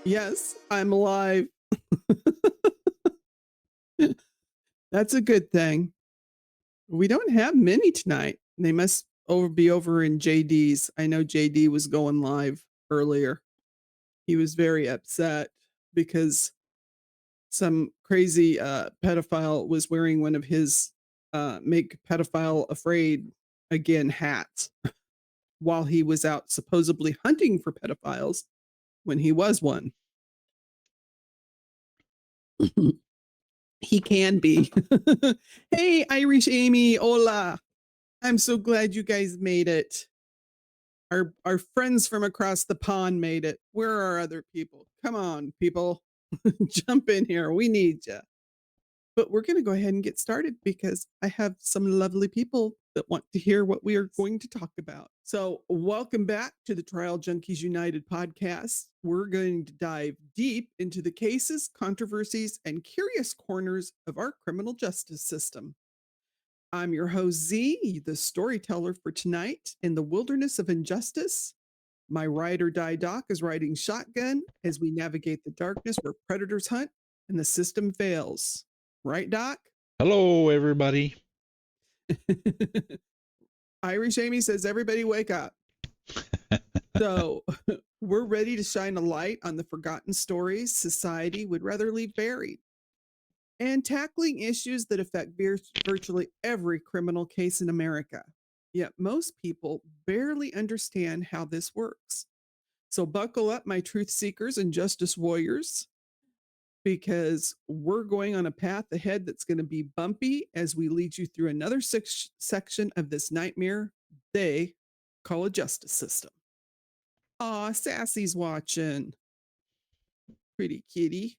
Yes, I'm alive. That's a good thing. We don't have many tonight. They must be over in JD's. I know JD was going live earlier. He was very upset because some crazy pedophile was wearing one of his make pedophile afraid again hats while he was out supposedly hunting for pedophiles when he was one. He can be. Hey, Irish Amy, hola. I'm so glad you guys made it. Our friends from across the pond made it. Where are other people? Come on, people. Jump in here. We need you. But we're going to go ahead and get started because I have some lovely people that want to hear what we are going to talk about. So, welcome back to the Trial Junkies United podcast. We're going to dive deep into the cases, controversies, and curious corners of our criminal justice system. I'm your host, Z, the storyteller for tonight in the wilderness of injustice. My ride or die doc is riding shotgun as we navigate the darkness where predators hunt and the system fails. Right, Doc? Hello, everybody. Irish Amy says, everybody wake up. So, we're ready to shine a light on the forgotten stories society would rather leave buried and tackling issues that affect virtually every criminal case in America. Yet, most people barely understand how this works. So, buckle up, my truth seekers and justice warriors, because we're going on a path ahead that's going to be bumpy as we lead you through another section of this nightmare they call a justice system. Aw, Sassy's watching. Pretty kitty.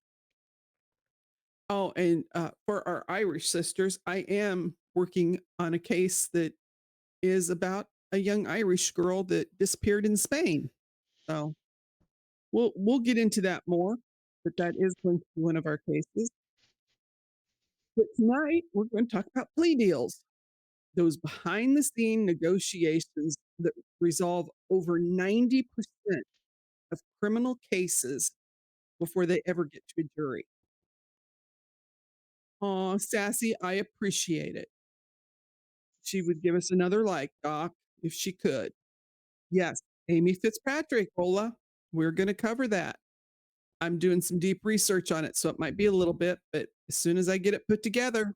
Oh, and for our Irish sisters, I am working on a case that is about a young Irish girl that disappeared in Spain. So we'll get into that more, but that is going to be one of our cases. But tonight we're going to talk about plea deals, those behind the scene negotiations that resolve over 90% of criminal cases before they ever get to a jury. Aw, Sassy, I appreciate it. She would give us another like, Doc, if she could. Yes, Amy Fitzpatrick, Ola. We're going to cover that. I'm doing some deep research on it, so it might be a little bit, but as soon as I get it put together,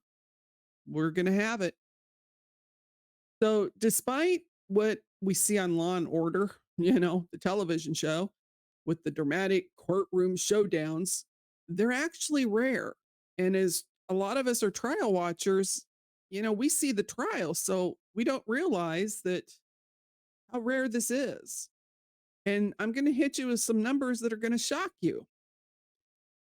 we're going to have it. So, despite what we see on Law and Order, the television show with the dramatic courtroom showdowns, they're actually rare. And as a lot of us are trial watchers, we see the trial, so we don't realize that how rare this is. And I'm going to hit you with some numbers that are going to shock you.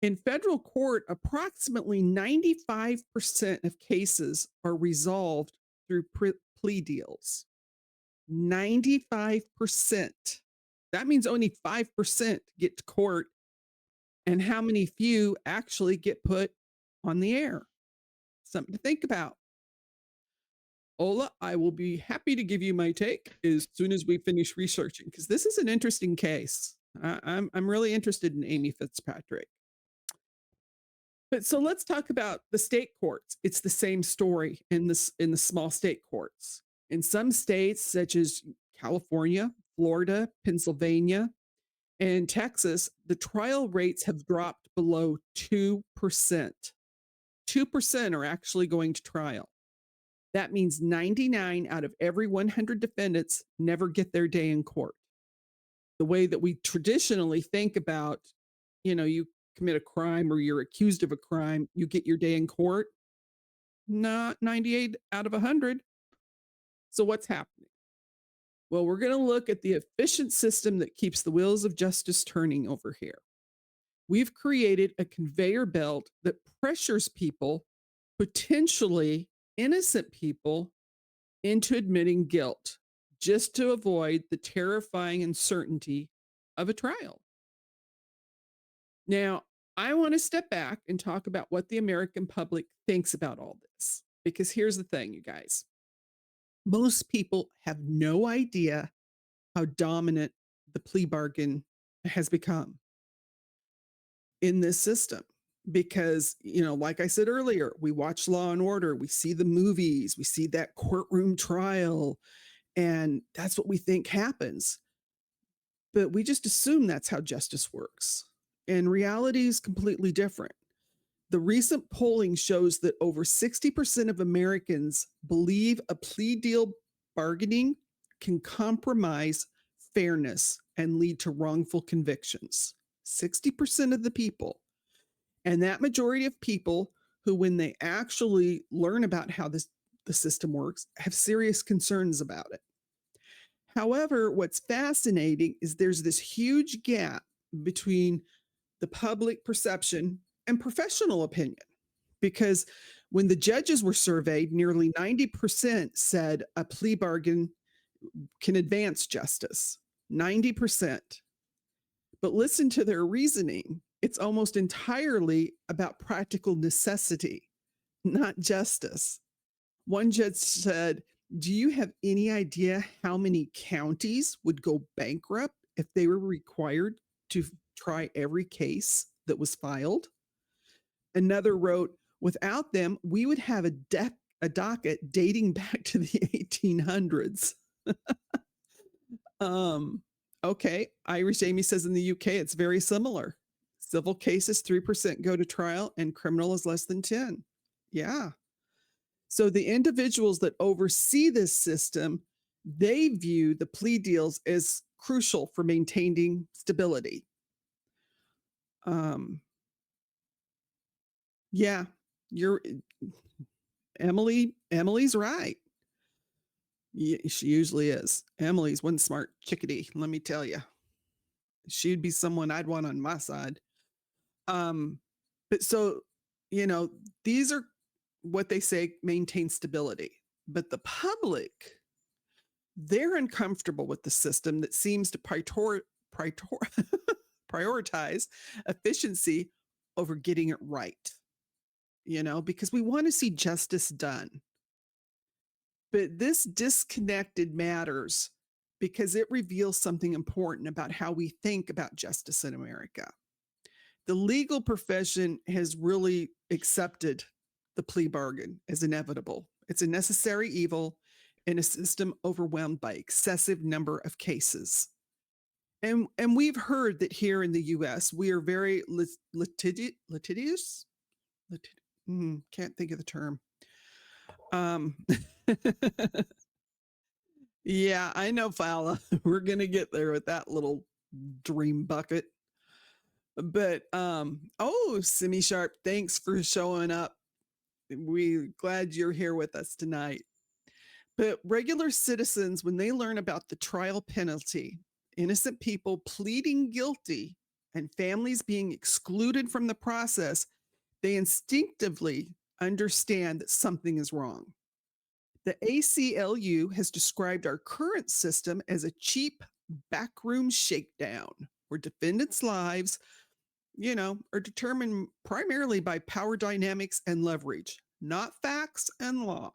In federal court, approximately 95% of cases are resolved through plea deals. 95%. That means only 5% get to court, and how many few actually get put on the air? Something to think about. Ola, I will be happy to give you my take as soon as we finish researching because this is an interesting case. I'm really interested in Amy Fitzpatrick. But so let's talk about the state courts. It's the same story in the small state courts. In some states, such as California, Florida, Pennsylvania, and Texas, the trial rates have dropped below 2%. 2% are actually going to trial. That means 99 out of every 100 defendants never get their day in court. The way that we traditionally think about, you commit a crime or you're accused of a crime, you get your day in court. Not 98 out of 100. So what's happening? Well, we're going to look at the efficient system that keeps the wheels of justice turning over here. We've created a conveyor belt that pressures people, potentially innocent people, into admitting guilt just to avoid the terrifying uncertainty of a trial. Now, I want to step back and talk about what the American public thinks about all this. Because here's the thing, you guys. Most people have no idea how dominant the plea bargain has become. in this system because, like I said earlier, we watch Law and Order, we see the movies, we see that courtroom trial, and that's what we think happens. But we just assume that's how justice works. And reality is completely different. The recent polling shows that over 60% of Americans believe a plea deal bargaining can compromise fairness and lead to wrongful convictions. 60% of the people. And that majority of people who, when they actually learn about how the system works, have serious concerns about it. However, what's fascinating is there's this huge gap between the public perception and professional opinion. Because when the judges were surveyed, nearly 90% said a plea bargain can advance justice. 90%. But listen to their reasoning. It's almost entirely about practical necessity, not justice. One judge said, "Do you have any idea how many counties would go bankrupt if they were required to try every case that was filed?" Another wrote, "Without them, we would have a docket dating back to the 1800s." Um, okay. Irish Amy says in the UK, it's very similar. Civil cases, 3% go to trial, and criminal is less than 10. Yeah. So the individuals that oversee this system, they view the plea deals as crucial for maintaining stability. Um, yeah, you're Emily's right. Yeah, she usually is. Emily's one smart chickadee, let me tell you. She'd be someone I'd want on my side. Um, but so, you know, these are what they say maintain stability. But the public, they're uncomfortable with the system that seems to prioritize efficiency over getting it right, because we want to see justice done. But this disconnected matters because it reveals something important about how we think about justice in America. The legal profession has really accepted the plea bargain as inevitable. It's a necessary evil in a system overwhelmed by excessive number of cases. And we've heard that here in the US, we are very litigious. Can't think of the term. Um, yeah, I know, Fowler. We're going to get there with that little dream bucket. But Simi Sharp, thanks for showing up. We're glad you're here with us tonight. But regular citizens, when they learn about the trial penalty, innocent people pleading guilty, and families being excluded from the process, they instinctively understand that something is wrong. The ACLU has described our current system as a cheap backroom shakedown where defendants' lives are determined primarily by power dynamics and leverage, not facts and law.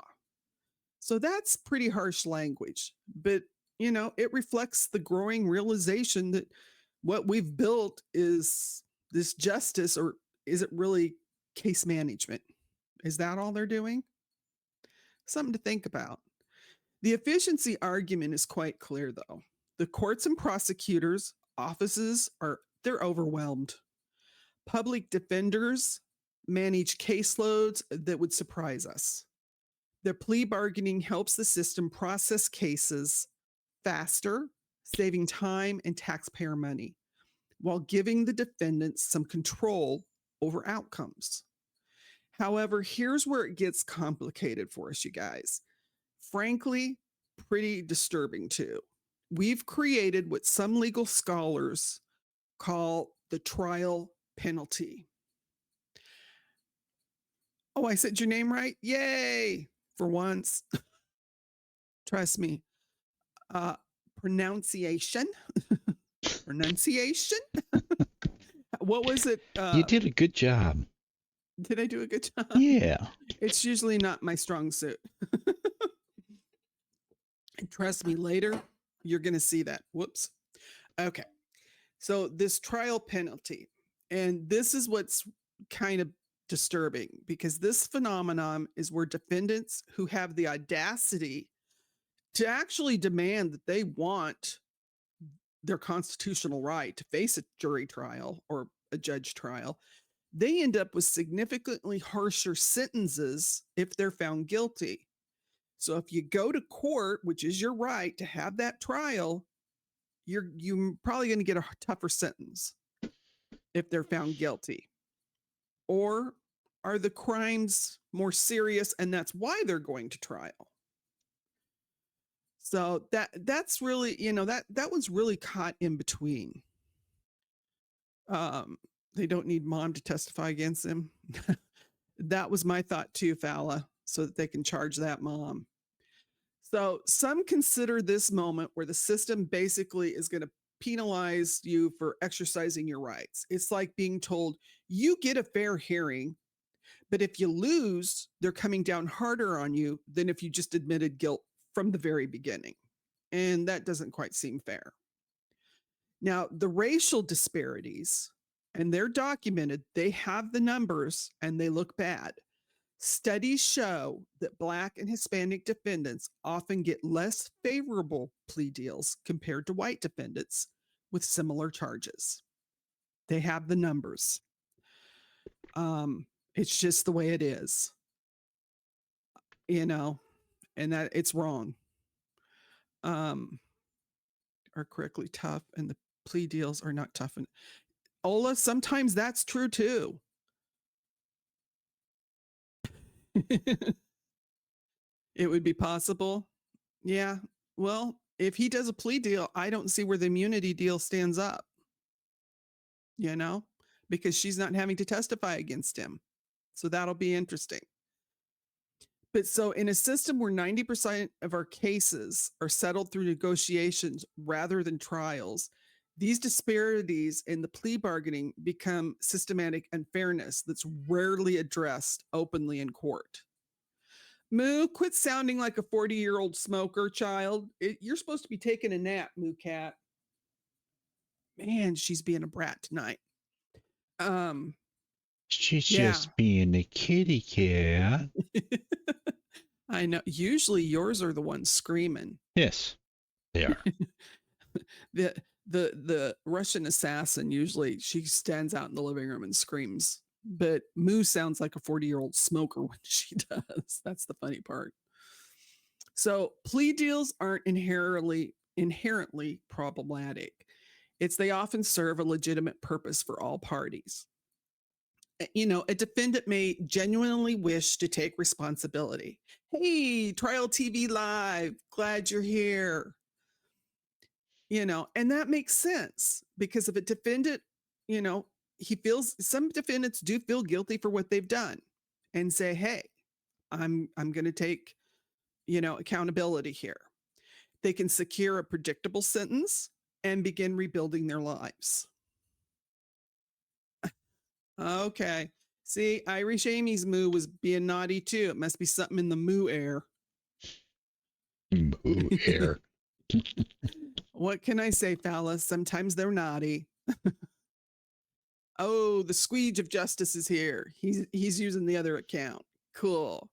So that's pretty harsh language, but it reflects the growing realization that what we've built is this justice, or is it really case management? Is that all they're doing? Something to think about. The efficiency argument is quite clear, though. The courts and prosecutors' offices they're overwhelmed. Public defenders manage caseloads that would surprise us. The plea bargaining helps the system process cases faster, saving time and taxpayer money, while giving the defendants some control over outcomes. However, here's where it gets complicated for us, you guys. Frankly, pretty disturbing too. We've created what some legal scholars call the trial penalty. Oh, I said your name right? Yay! For once. Trust me. Pronunciation. Pronunciation. What was it? You did a good job. Did I do a good job? Yeah. It's usually not my strong suit. And trust me, later you're going to see that. Whoops. Okay. So this trial penalty, And this is what's kind of disturbing because this phenomenon is where defendants who have the audacity to actually demand that they want their constitutional right to face a jury trial or a judge trial, they end up with significantly harsher sentences if they're found guilty. So if you go to court, which is your right to have that trial, you're probably going to get a tougher sentence if they're found guilty. Or are the crimes more serious and that's why they're going to trial? So that's really, that was really caught in between. Um, they don't need mom to testify against him. That was my thought too, Fala, so that they can charge that mom. So some consider this moment where the system basically is going to penalize you for exercising your rights. It's like being told you get a fair hearing, but if you lose, they're coming down harder on you than if you just admitted guilt from the very beginning. And that doesn't quite seem fair. Now, the racial disparities, and they're documented, they have the numbers and they look bad. Studies show that Black and Hispanic defendants often get less favorable plea deals compared to white defendants with similar charges. They have the numbers. It's just the way it is, and that it's wrong. Are correctly tough, and the plea deals are not tough. And Ola, sometimes that's true too. It would be possible. Yeah. Well, if he does a plea deal, I don't see where the immunity deal stands up, because she's not having to testify against him. So that'll be interesting. But so in a system where 90% of our cases are settled through negotiations rather than trials, these disparities in the plea bargaining become systematic unfairness that's rarely addressed openly in court. Moo, quit sounding like a 40-year-old smoker, child. You're supposed to be taking a nap, Moo Cat. Man, she's being a brat tonight. She's Yeah. just being a kitty cat. I know. Usually yours are the ones screaming. Yes, they are. The Russian assassin, usually she stands out in the living room and screams. But Moo sounds like a 40-year-old smoker when she does. That's the funny part. So plea deals aren't inherently problematic. They often serve a legitimate purpose for all parties. A defendant may genuinely wish to take responsibility. Hey, Trial TV Live, glad you're here. And that makes sense because if a defendant, some defendants do feel guilty for what they've done and say, hey, I'm going to take, accountability here. They can secure a predictable sentence and begin rebuilding their lives. Okay. See, Irish Amy's moo was being naughty too. It must be something in the moo air. Moo air. What can I say, fellas? Sometimes they're naughty. Oh, the squeege of justice is here. He's using the other account. Cool.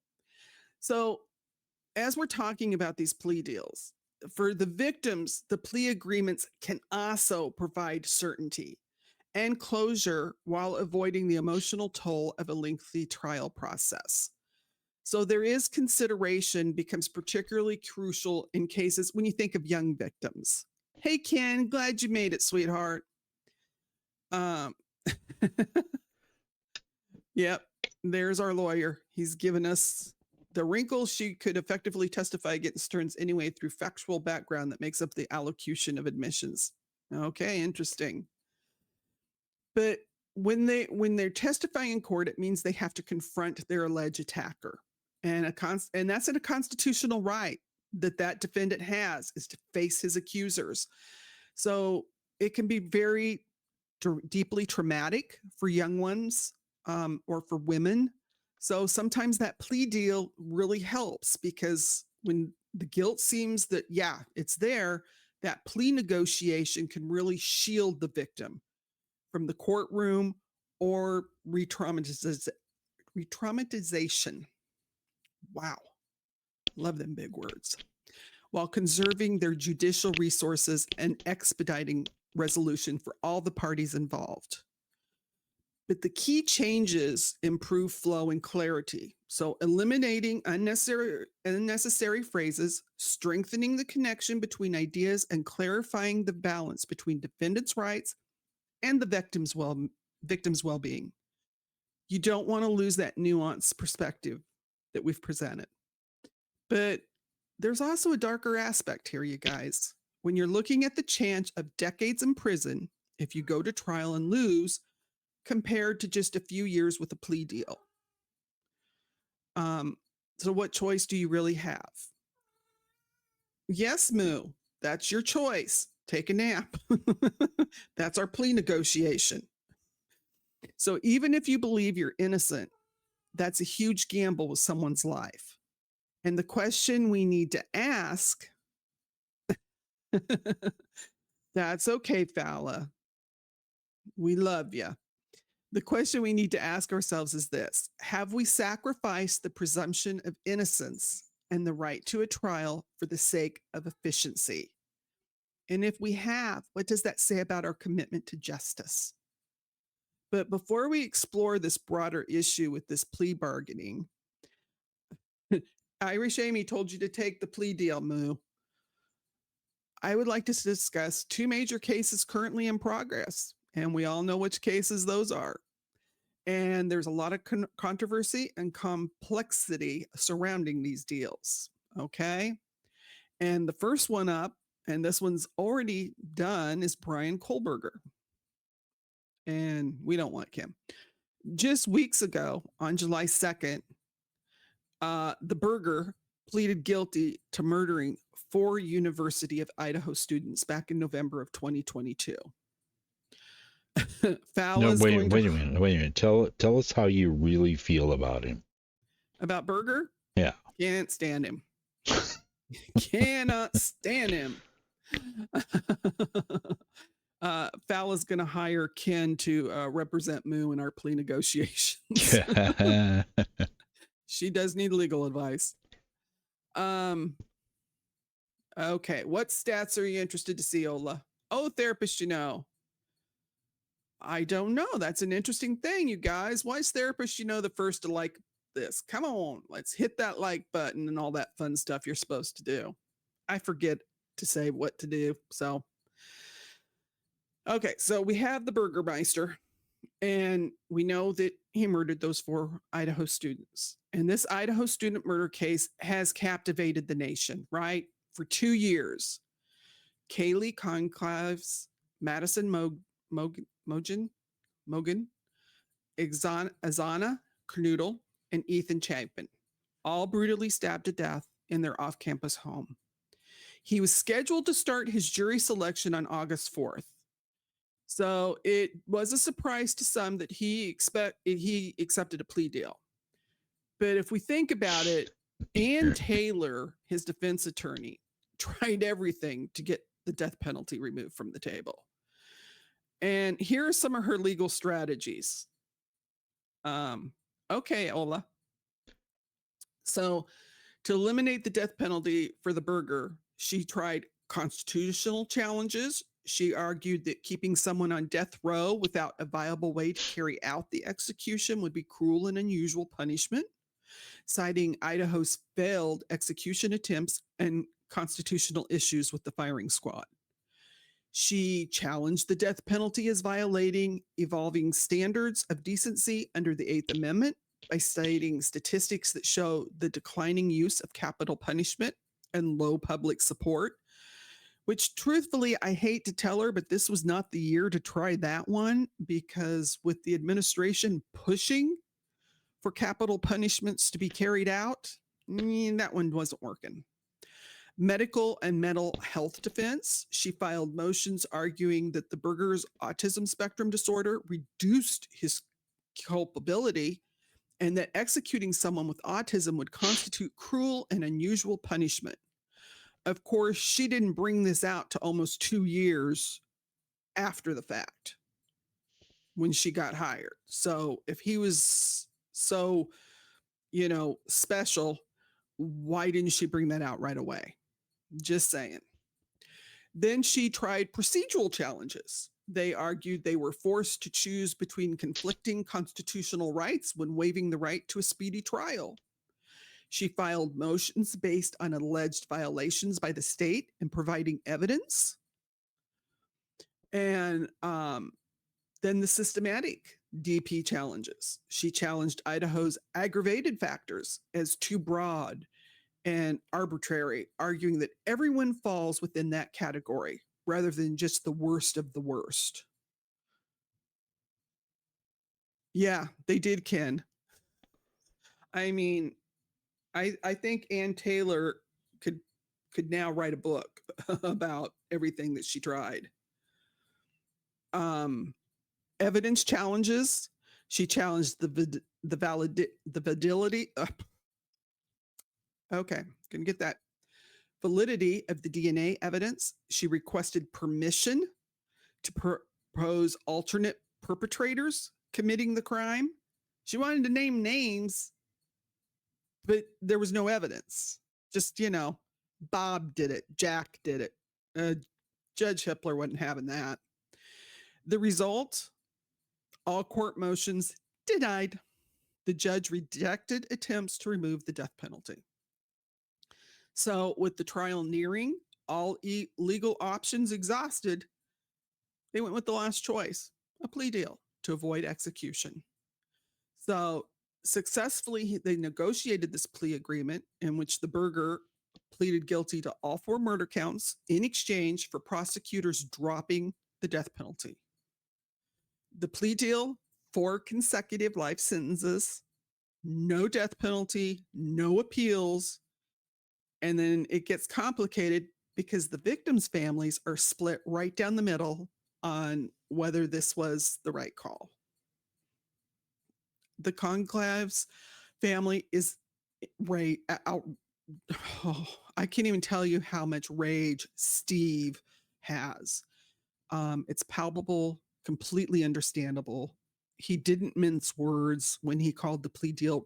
So, as we're talking about these plea deals, for the victims, the plea agreements can also provide certainty and closure while avoiding the emotional toll of a lengthy trial process. So there is consideration becomes particularly crucial in cases when you think of young victims. Hey, Ken, glad you made it, sweetheart. Yep, there's our lawyer. He's given us the wrinkle she could effectively testify against Stearns anyway through factual background that makes up the allocution of admissions. Okay, interesting. But when they're testifying in court, it means they have to confront their alleged attacker, and that's a constitutional right that defendant has, is to face his accusers. So it can be very deeply traumatic for young ones or for women. So sometimes that plea deal really helps because when the guilt seems that, it's there, that plea negotiation can really shield the victim from the courtroom or re-traumatization. Wow. Love them big words. While conserving their judicial resources and expediting resolution for all the parties involved. But the key changes improve flow and clarity. So eliminating unnecessary phrases, strengthening the connection between ideas, and clarifying the balance between defendants' rights and the victim's well-being. You don't want to lose that nuanced perspective that we've presented. But there's also a darker aspect here, you guys. When you're looking at the chance of decades in prison, if you go to trial and lose, compared to just a few years with a plea deal. So what choice do you really have? Yes, Moo, that's your choice. Take a nap. That's our plea negotiation. So even if you believe you're innocent, that's a huge gamble with someone's life. And the question we need to ask, that's okay, Fowler. We love you. The question we need to ask ourselves is this: have we sacrificed the presumption of innocence and the right to a trial for the sake of efficiency? And if we have, what does that say about our commitment to justice? But before we explore this broader issue with this plea bargaining, Irish Amy told you to take the plea deal, Moo. I would like to discuss two major cases currently in progress, and we all know which cases those are. And there's a lot of controversy and complexity surrounding these deals. Okay. And the first one up, and this one's already done, is Bryan Kohberger. And we don't like him. Just weeks ago, on July 2nd, the Berger pleaded guilty to murdering 4 University of Idaho students back in November of 2022. No, Fowler's wait going a to minute. Wait a minute. Tell us how you really feel about him. about Berger. Yeah. Can't stand him. Cannot stand him. Fowler's going to hire Ken to represent Moo in our plea negotiations. She does need legal advice. Okay, what stats are you interested to see, Ola? Oh, therapist, you know. I don't know. That's an interesting thing, you guys. Why is therapist, you know, the first to like this? Come on, let's hit that like button and all that fun stuff you're supposed to do. I forget to say what to do. So, okay, so we have the Burgermeister, and we know that he murdered those 4 Idaho students. And this Idaho student murder case has captivated the nation, right? For 2 years. Kaylee Conclaves, Madison Mogan, Azana Knuddle, and Ethan Chapin, all brutally stabbed to death in their off-campus home. He was scheduled to start his jury selection on August 4th. So it was a surprise to some that he accepted a plea deal. But if we think about it, Ann Taylor, his defense attorney, tried everything to get the death penalty removed from the table. And here are some of her legal strategies. Okay, Ola. So to eliminate the death penalty for the Berger, she tried constitutional challenges. She argued that keeping someone on death row without a viable way to carry out the execution would be cruel and unusual punishment, citing Idaho's failed execution attempts and constitutional issues with the firing squad. She challenged the death penalty as violating evolving standards of decency under the Eighth Amendment by citing statistics that show the declining use of capital punishment and low public support, which truthfully, I hate to tell her, but this was not the year to try that one, because with the administration pushing for capital punishments to be carried out, that one wasn't working. Medical and mental health defense. She filed motions arguing that the Berger's autism spectrum disorder reduced his culpability and that executing someone with autism would constitute cruel and unusual punishment. Of course, she didn't bring this out to almost 2 years after the fact. when she got hired. So if he was so, special, why didn't she bring that out right away? Just saying. Then she tried procedural challenges. They argued they were forced to choose between conflicting constitutional rights when waiving the right to a speedy trial. She filed motions based on alleged violations by the state and providing evidence. And then the systematic DP challenges. She challenged Idaho's aggravated factors as too broad and arbitrary, arguing that everyone falls within that category rather than just the worst of the worst. Yeah, they did, Ken. I mean, I think Ann Taylor could now write a book about everything that she tried. Evidence challenges. She challenged the validity. Okay, can get that validity of the DNA evidence. She requested permission to propose alternate perpetrators committing the crime. She wanted to name names, but there was no evidence. Just, Bob did it, Jack did it. Judge Hippler wasn't having that. The result, all court motions denied. The judge rejected attempts to remove the death penalty. So, with the trial nearing, all legal options exhausted, they went with the last choice, a plea deal to avoid execution. So, successfully, they negotiated this plea agreement in which the Berger pleaded guilty to all 4 murder counts in exchange for prosecutors dropping the death penalty. The plea deal, 4 consecutive life sentences, no death penalty, no appeals. And then it gets complicated because the victims' families are split right down the middle on whether this was the right call. The Conclave's family is out. Oh, I can't even tell you how much rage Steve has. It's palpable, completely understandable. He didn't mince words when he called the plea deal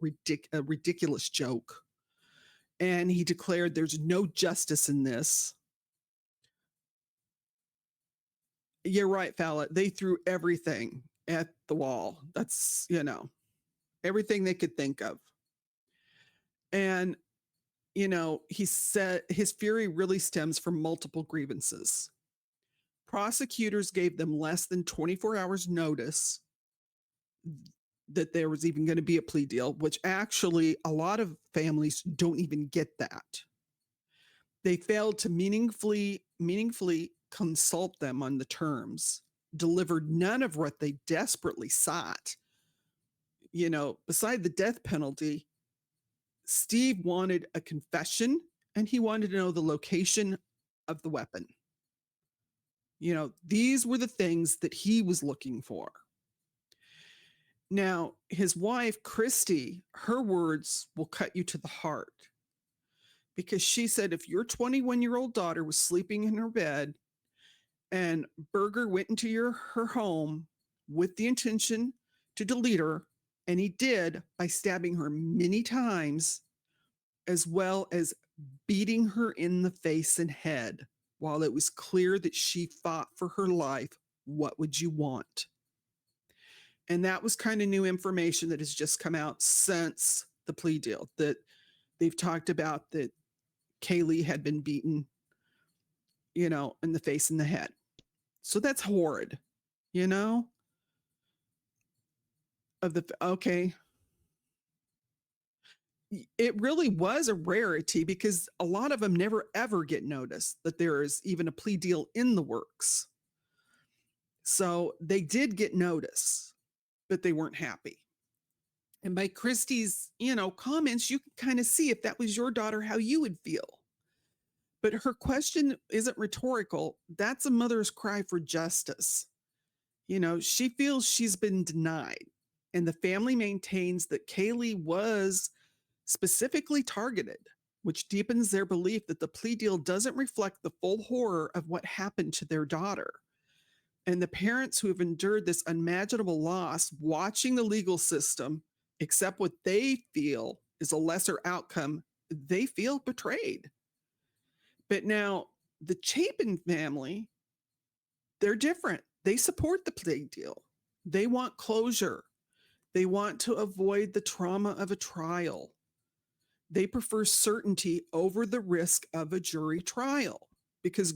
a ridiculous joke. And he declared there's no justice in this. You're right, Fallon. They threw everything at the wall. That's, everything they could think of. And, he said his fury really stems from multiple grievances. Prosecutors gave them less than 24 hours notice that there was even going to be a plea deal, which actually a lot of families don't even get that. They failed to meaningfully consult them on the terms, delivered none of what they desperately sought. Beside the death penalty, Steve wanted a confession and he wanted to know the location of the weapon. These were the things that he was looking for. Now, his wife, Christy, her words will cut you to the heart because she said if your 21-year-old daughter was sleeping in her bed and Berger went into her home with the intention to delete her, and he did by stabbing her many times, as well as beating her in the face and head, while it was clear that she fought for her life, what would you want? And that was kind of new information that has just come out since the plea deal, that they've talked about that Kaylee had been beaten, in the face and the head. So that's horrid, okay. It really was a rarity because a lot of them never ever get noticed that there is even a plea deal in the works. So they did get notice, but they weren't happy. And by Christy's, comments, you can kind of see if that was your daughter, how you would feel. But her question isn't rhetorical. That's a mother's cry for justice. She feels she's been denied. And the family maintains that Kaylee was specifically targeted, which deepens their belief that the plea deal doesn't reflect the full horror of what happened to their daughter. And the parents who have endured this unimaginable loss, watching the legal system accept what they feel is a lesser outcome, they feel betrayed. But now the Chapin family, they're different. They support the plea deal. They want closure. They want to avoid the trauma of a trial. They prefer certainty over the risk of a jury trial. Because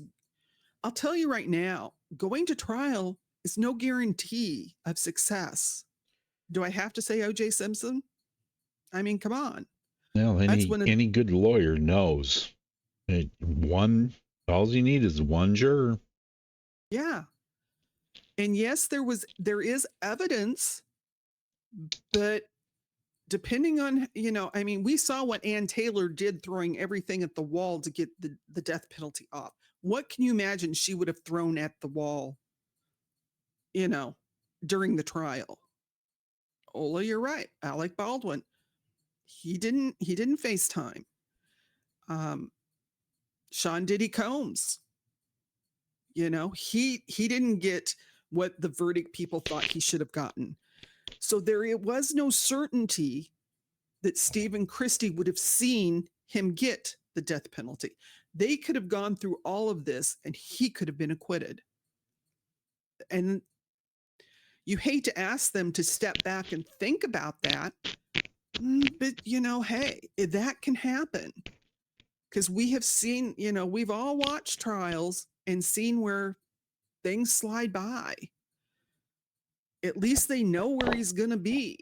I'll tell you right now, going to trial is no guarantee of success. Do I have to say O.J. Simpson? I mean, come on. Well, That's any when any good lawyer knows one. All you need is one juror. yeah. And yes, there is evidence, but depending on, I mean, we saw what Ann Taylor did throwing everything at the wall to get the death penalty off. What can you imagine she would have thrown at the wall, you know, during the trial? Ola, you're right. Alec Baldwin, he didn't FaceTime. Sean Diddy Combs, he didn't get what the verdict people thought he should have gotten. So there was no certainty that Stephen Christie would have seen him get the death penalty. They could have gone through all of this and he could have been acquitted. And you hate to ask them to step back and think about that. But, hey, that can happen. Because we have seen, we've all watched trials and seen where things slide by. At least they know where he's going to be.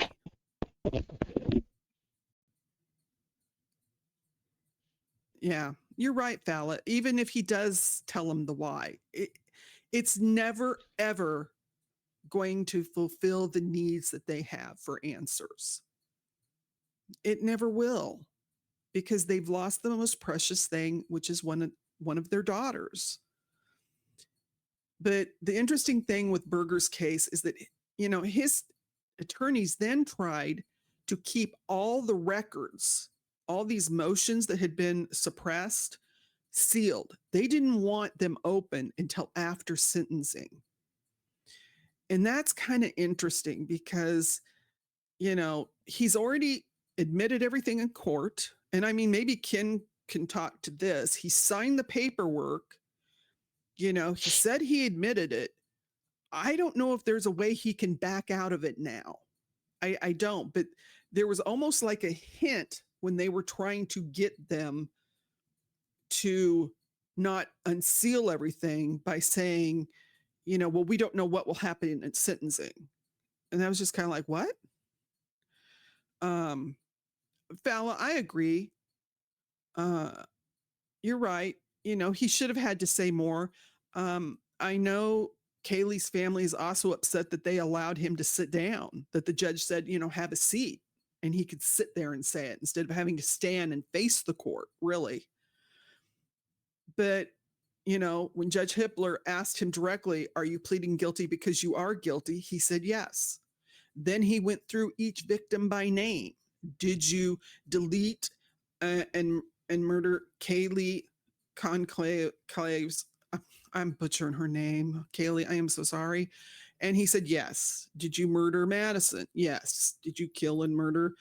Yeah, you're right, Fallon. Even if he does tell him the why, it's never, ever going to fulfill the needs that they have for answers. It never will, because they've lost the most precious thing, which is one of their daughters. But the interesting thing with Berger's case is that, his attorneys then tried to keep all the records, all these motions that had been suppressed, sealed. They didn't want them open until after sentencing. And that's kind of interesting because, he's already admitted everything in court. And I mean, maybe Ken can talk to this. He signed the paperwork. He said he admitted it. I don't know if there's a way he can back out of it now. I don't, but there was almost like a hint when they were trying to get them to not unseal everything by saying, well, we don't know what will happen in sentencing. And I was just kind of like, what? Falla, I agree. You're right. He should have had to say more. I know Kaylee's family is also upset that they allowed him to sit down, that the judge said, have a seat, and he could sit there and say it instead of having to stand and face the court, really. But, when Judge Hippler asked him directly, are you pleading guilty because you are guilty? He said yes. Then he went through each victim by name. Did you delete and murder Kaylee Conclaves? I'm butchering her name. Kaylee, I am so sorry. And he said, yes. Did you murder Madison? Yes. Did you kill and murder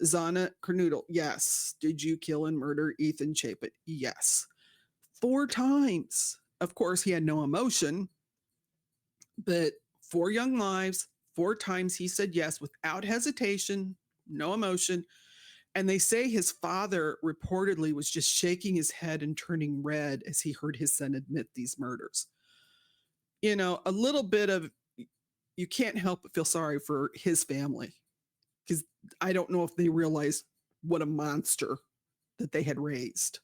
Zana Kernoodle? Yes. Did you kill and murder Ethan Chapin? Yes. 4 times. Of course, he had no emotion, but 4 young lives, 4 times he said yes without hesitation, no emotion. And they say his father reportedly was just shaking his head and turning red as he heard his son admit these murders. A little bit of, you can't help but feel sorry for his family, because I don't know if they realized what a monster that they had raised.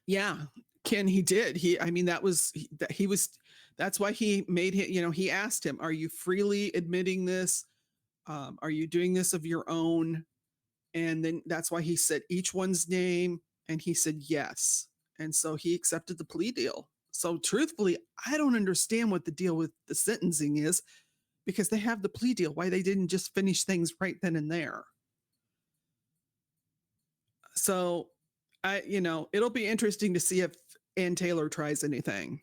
Yeah, Ken, he did. That's why he made him, he asked him, are you freely admitting this? Are you doing this of your own? And then that's why he said each one's name, and he said yes. And so he accepted the plea deal. So truthfully, I don't understand what the deal with the sentencing is, because they have the plea deal, why they didn't just finish things right then and there. So It'll be interesting to see if Ann Taylor tries anything.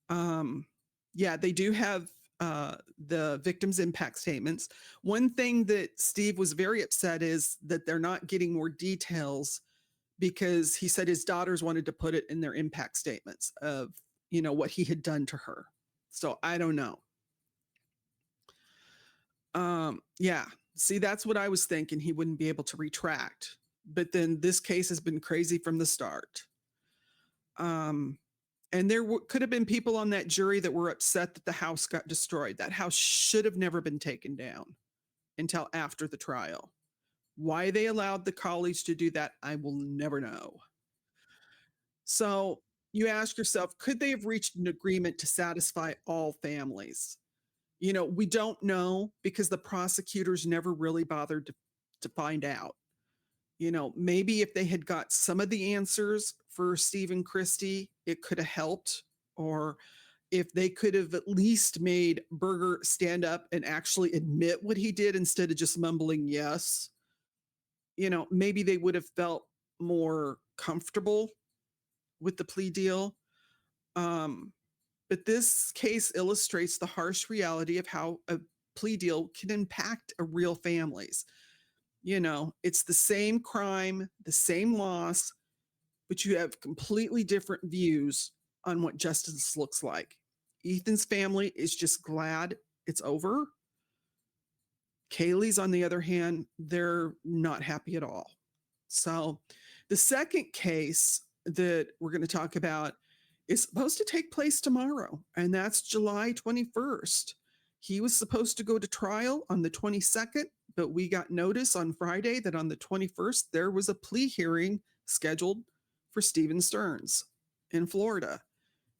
Um, yeah, they do have the victims' impact statements. One thing that Steve was very upset is that they're not getting more details because he said his daughters wanted to put it in their impact statements of, what he had done to her. So I don't know. Yeah. See, that's what I was thinking. He wouldn't be able to retract. But then this case has been crazy from the start. And there could have been people on that jury that were upset that the house got destroyed. That house should have never been taken down until after the trial. Why they allowed the college to do that, I will never know. So you ask yourself, could they have reached an agreement to satisfy all families? We don't know because the prosecutors never really bothered to find out. Maybe if they had got some of the answers for Stephen Christie, it could have helped. Or if they could have at least made Berger stand up and actually admit what he did instead of just mumbling yes, maybe they would have felt more comfortable with the plea deal. But this case illustrates the harsh reality of how a plea deal can impact a real families. It's the same crime, the same loss, but you have completely different views on what justice looks like. Ethan's family is just glad it's over. Kaylee's, on the other hand, they're not happy at all. So the second case that we're going to talk about is supposed to take place tomorrow, and that's July 21st. He was supposed to go to trial on the 22nd, but we got notice on Friday that on the 21st, there was a plea hearing scheduled for Stephen Stearns in Florida.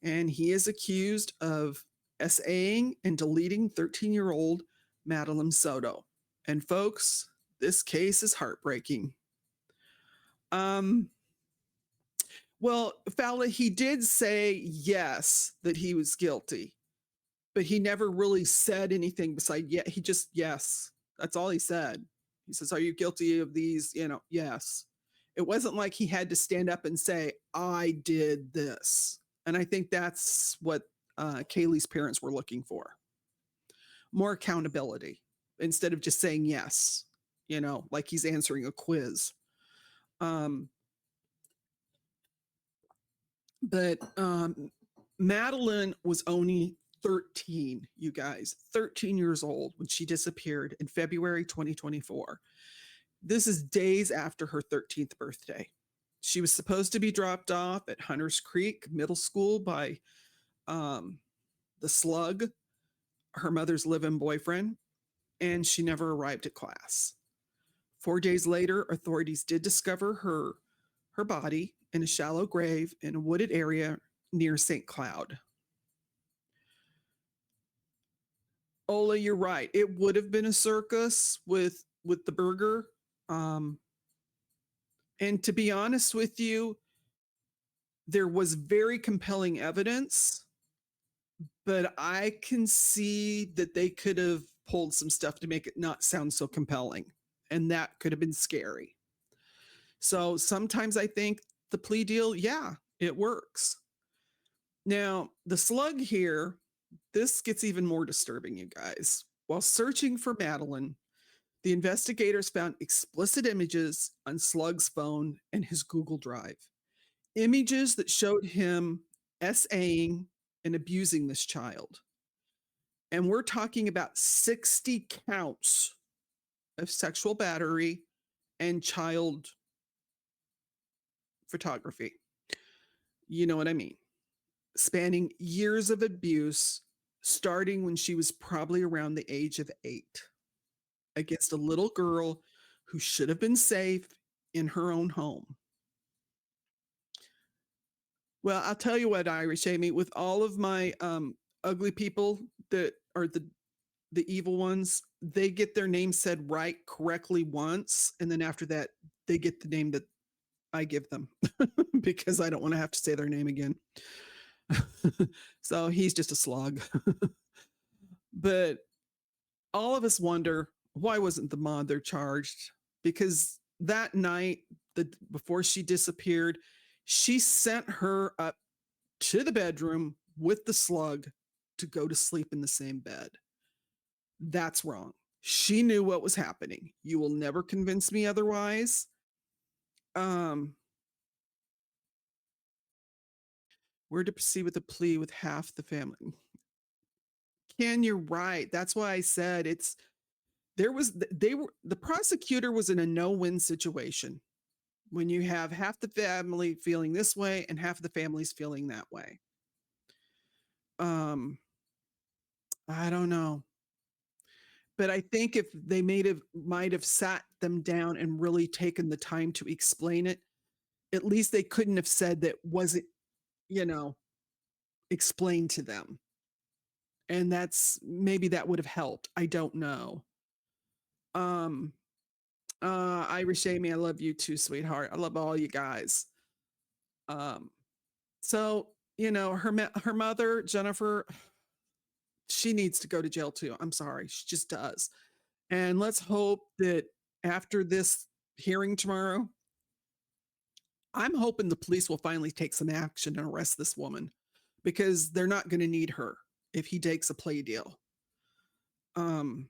And he is accused of SAing and deleting 13-year-old Madeline Soto. And folks, this case is heartbreaking. Well, Fowler, he did say yes, that he was guilty, but he never really said anything beside yeah. He just yes. That's all he said. He says, "Are you guilty of these?" Yes. It wasn't like he had to stand up and say, "I did this." And I think that's what Kaylee's parents were looking for. More accountability instead of just saying yes, like he's answering a quiz. But Madeline was only 13, you guys, 13 years old when she disappeared in February 2024. This is days after her 13th birthday. She was supposed to be dropped off at Hunters Creek Middle School by the slug, her mother's live-in boyfriend, and she never arrived at class. 4 days later, authorities did discover her body in a shallow grave in a wooded area near St. Cloud. Ola, you're right. It would have been a circus with the burger. And to be honest with you, there was very compelling evidence, but I can see that they could have pulled some stuff to make it not sound so compelling. And that could have been scary. So sometimes I think the plea deal, yeah, it works. Now, the slug here, this gets even more disturbing, you guys. While searching for Madeline, the investigators found explicit images on Slug's phone and his Google Drive. Images that showed him SAing and abusing this child. And we're talking about 60 counts of sexual battery and child photography. You know what I mean? Spanning years of abuse, starting when she was probably around the age of 8, against a little girl who should have been safe in her own home. Well, I'll tell you what, Irish Amy, with all of my ugly people that are the evil ones, they get their name said right correctly once, and then after that, they get the name that I give them because I don't want to have to say their name again. So he's just a slug. But all of us wonder, why wasn't the mother charged? Because that night before she disappeared, she sent her up to the bedroom with the slug to go to sleep in the same bed. That's wrong. She knew what was happening. You will never convince me otherwise. Um, where to proceed with the plea with half the family. Ken, you're right. That's why I said the prosecutor was in a no-win situation when you have half the family feeling this way and half the families feeling that way. Um, I don't know. But I think if they might have sat them down and really taken the time to explain it, at least they couldn't have said that wasn't, you know, explained to them. And that's maybe that would have helped. I don't know. Um, Irish Amy, I love you too, sweetheart. I love all you guys. Um, so her mother, Jennifer, she needs to go to jail too. I'm sorry, she just does. And let's hope that after this hearing tomorrow, I'm hoping the police will finally take some action and arrest this woman because they're not going to need her if he takes a plea deal. Um,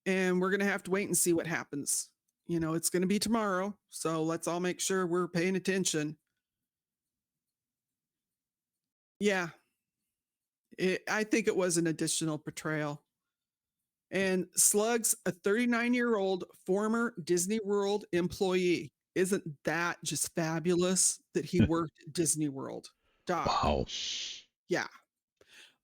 and we're going to have to wait and see what happens. It's going to be tomorrow. So let's all make sure we're paying attention. Yeah, I think it was an additional betrayal. And Slug's a 39-year-old former Disney World employee. Isn't that just fabulous that he worked at Disney World? Doc. Wow. Yeah.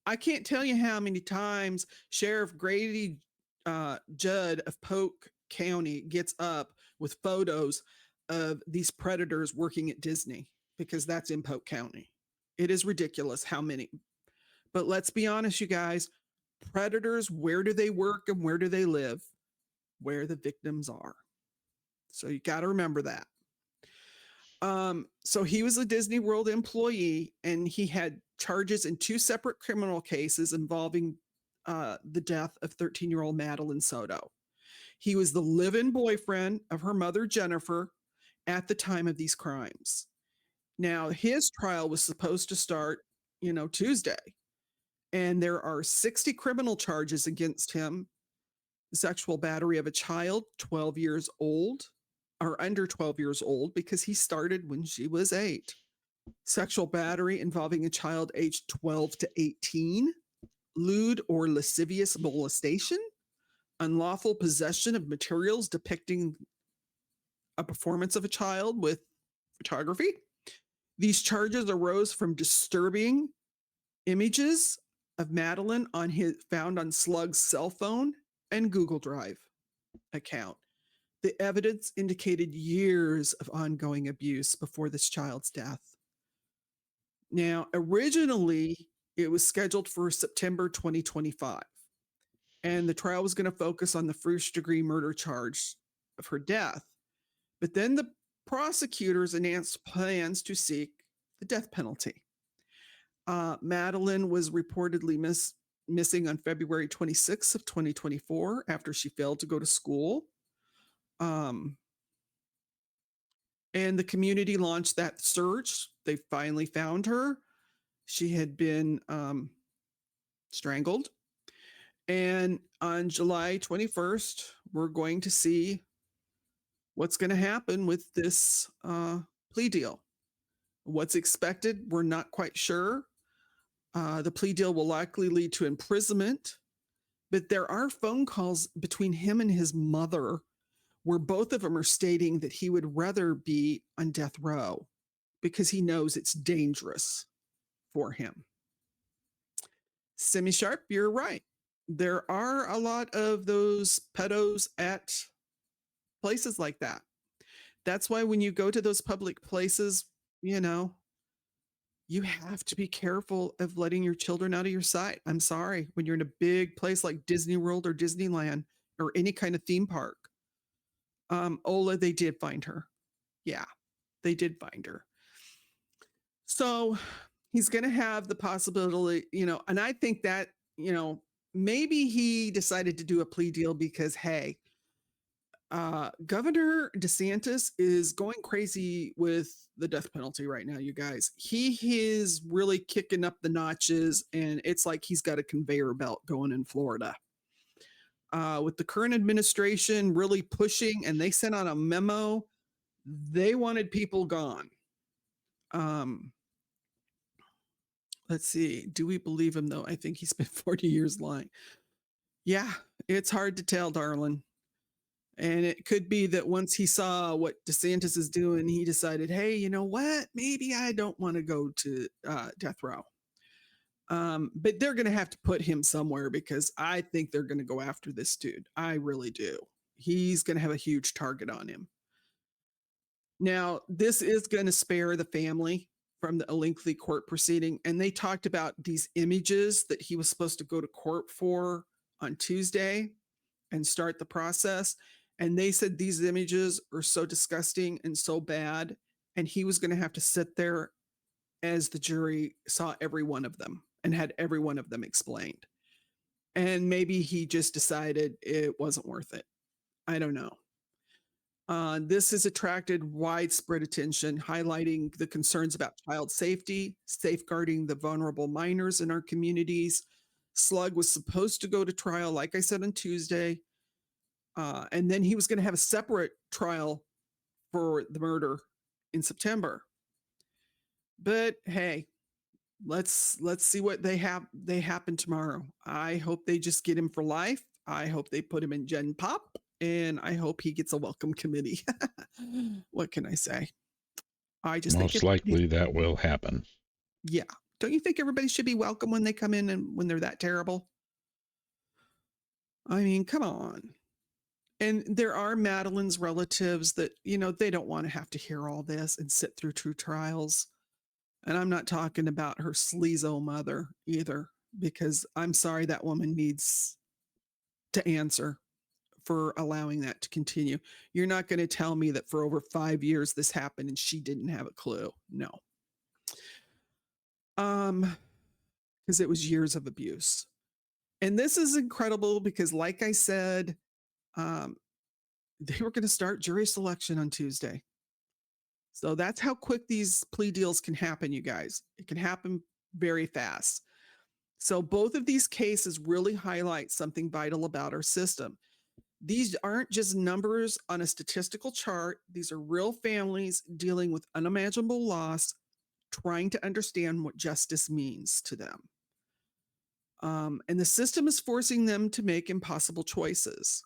I can't tell you how many times Sheriff Grady Judd of Polk County gets up with photos of these predators working at Disney because that's in Polk County. It is ridiculous how many. But let's be honest, you guys, predators, where do they work and where do they live? Where the victims are. So you got to remember that. So he was a Disney World employee and he had charges in 2 separate criminal cases involving the death of 13-year-old Madeline Soto. He was the live-in boyfriend of her mother, Jennifer, at the time of these crimes. Now, his trial was supposed to start, Tuesday, and there are 60 criminal charges against him: sexual battery of a child 12 years old or under 12 years old because he started when she was 8, sexual battery involving a child aged 12 to 18, lewd or lascivious molestation, unlawful possession of materials depicting a performance of a child with photography. These charges arose from disturbing images of Madeline found on Slug's cell phone and Google Drive account. The evidence indicated years of ongoing abuse before this child's death. Now, originally, it was scheduled for September 2025, and the trial was going to focus on the first-degree murder charge of her death. But then the prosecutors announced plans to seek the death penalty. Madeline was reportedly missing on February 26th of 2024 after she failed to go to school. And the community launched that search. They finally found her. She had been strangled. And on July 21st, we're going to see what's going to happen with this plea deal. What's expected, we're not quite sure. The plea deal will likely lead to imprisonment, but there are phone calls between him and his mother where both of them are stating that he would rather be on death row because he knows it's dangerous for him. Semi Sharp, you're right. There are a lot of those pedos at places like that. That's why when you go to those public places, you have to be careful of letting your children out of your sight. I'm sorry. When you're in a big place like Disney World or Disneyland or any kind of theme park. Ola, they did find her. Yeah, they did find her. So he's going to have the possibility, and I think that, maybe he decided to do a plea deal because, hey, Governor DeSantis is going crazy with the death penalty right now, you guys. He is really kicking up the notches, and it's like he's got a conveyor belt going in Florida. With the current administration really pushing, and they sent out a memo, they wanted people gone. Um, let's see. Do we believe him though? I think he spent 40 years lying. Yeah, it's hard to tell, darling. And it could be that once he saw what DeSantis is doing, he decided, hey, you know what? Maybe I don't want to go to death row. But they're going to have to put him somewhere because I think they're going to go after this dude. I really do. He's going to have a huge target on him. Now, this is going to spare the family from a lengthy court proceeding. And they talked about these images that he was supposed to go to court for on Tuesday and start the process. And they said these images are so disgusting and so bad. And he was going to have to sit there as the jury saw every one of them and had every one of them explained. And maybe he just decided it wasn't worth it. I don't know. This has attracted widespread attention, highlighting the concerns about child safety, safeguarding the vulnerable minors in our communities. Slug was supposed to go to trial, like I said, on Tuesday. And then he was going to have a separate trial for the murder in September. But hey, let's see what they happen tomorrow. I hope they just get him for life. I hope they put him in Gen Pop, and I hope he gets a welcome committee. What can I say? I just think Most likely that will happen. Yeah. Don't you think everybody should be welcome when they come in and when they're that terrible? I mean, come on. And there are Madeline's relatives that, they don't want to have to hear all this and sit through true trials. And I'm not talking about her sleazo mother either, because I'm sorry, that woman needs to answer for allowing that to continue. You're not going to tell me that for over 5 years this happened and she didn't have a clue. No. Because it was years of abuse. And this is incredible because, like I said, they were going to start jury selection on Tuesday. So that's how quick these plea deals can happen, you guys. It can happen very fast. So both of these cases really highlight something vital about our system. These aren't just numbers on a statistical chart. These are real families dealing with unimaginable loss, trying to understand what justice means to them. And the system is forcing them to make impossible choices.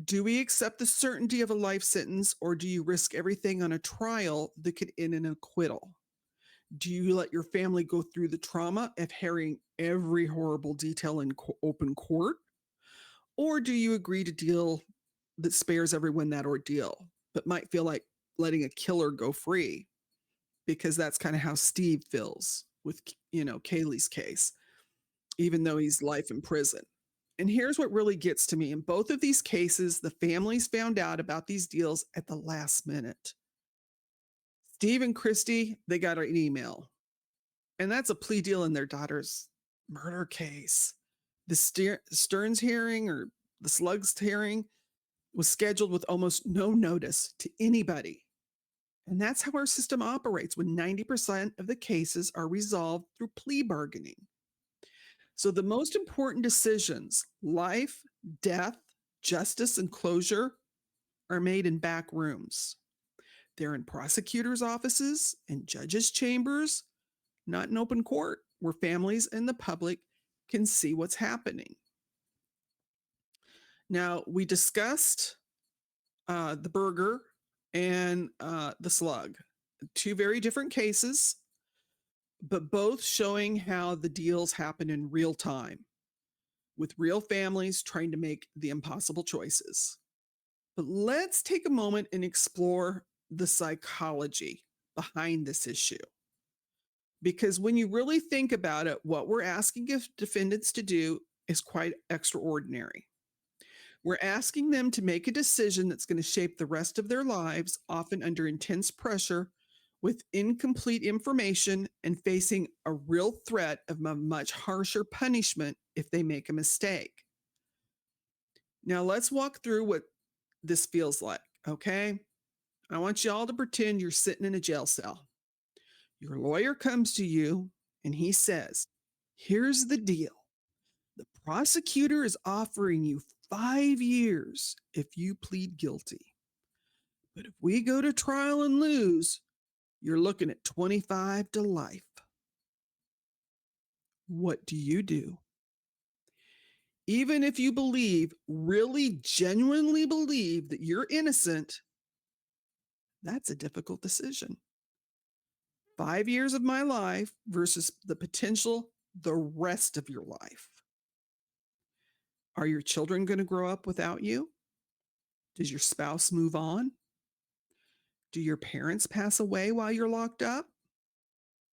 Do we accept the certainty of a life sentence, or do you risk everything on a trial that could end in an acquittal? Do you let your family go through the trauma of hearing every horrible detail in open court? Or do you agree to deal that spares everyone that ordeal, but might feel like letting a killer go free? Because that's kind of how Steve feels with, Kaylee's case, even though he's life in prison. And here's what really gets to me. In both of these cases, the families found out about these deals at the last minute. Steve and Christy, they got an email. And that's a plea deal in their daughter's murder case. The Stearns hearing, or the Slugs hearing, was scheduled with almost no notice to anybody. And that's how our system operates when 90% of the cases are resolved through plea bargaining. So the most important decisions, life, death, justice, and closure, are made in back rooms. They're in prosecutors' offices and judges' chambers, not in open court, where families and the public can see what's happening. Now, we discussed the burger and the slug, two very different cases, but both showing how the deals happen in real time with real families trying to make the impossible choices. But let's take a moment and explore the psychology behind this issue. Because when you really think about it, what we're asking defendants to do is quite extraordinary. We're asking them to make a decision that's going to shape the rest of their lives, often under intense pressure, with incomplete information and facing a real threat of a much harsher punishment if they make a mistake. Now, let's walk through what this feels like, okay? I want you all to pretend you're sitting in a jail cell. Your lawyer comes to you and he says, here's the deal. The prosecutor is offering you 5 years if you plead guilty. But if we go to trial and lose, you're looking at 25 to life. What do you do? Even if you believe, really genuinely believe that you're innocent, that's a difficult decision. 5 years of my life versus the potential the rest of your life. Are your children going to grow up without you? Does your spouse move on? Do your parents pass away while you're locked up?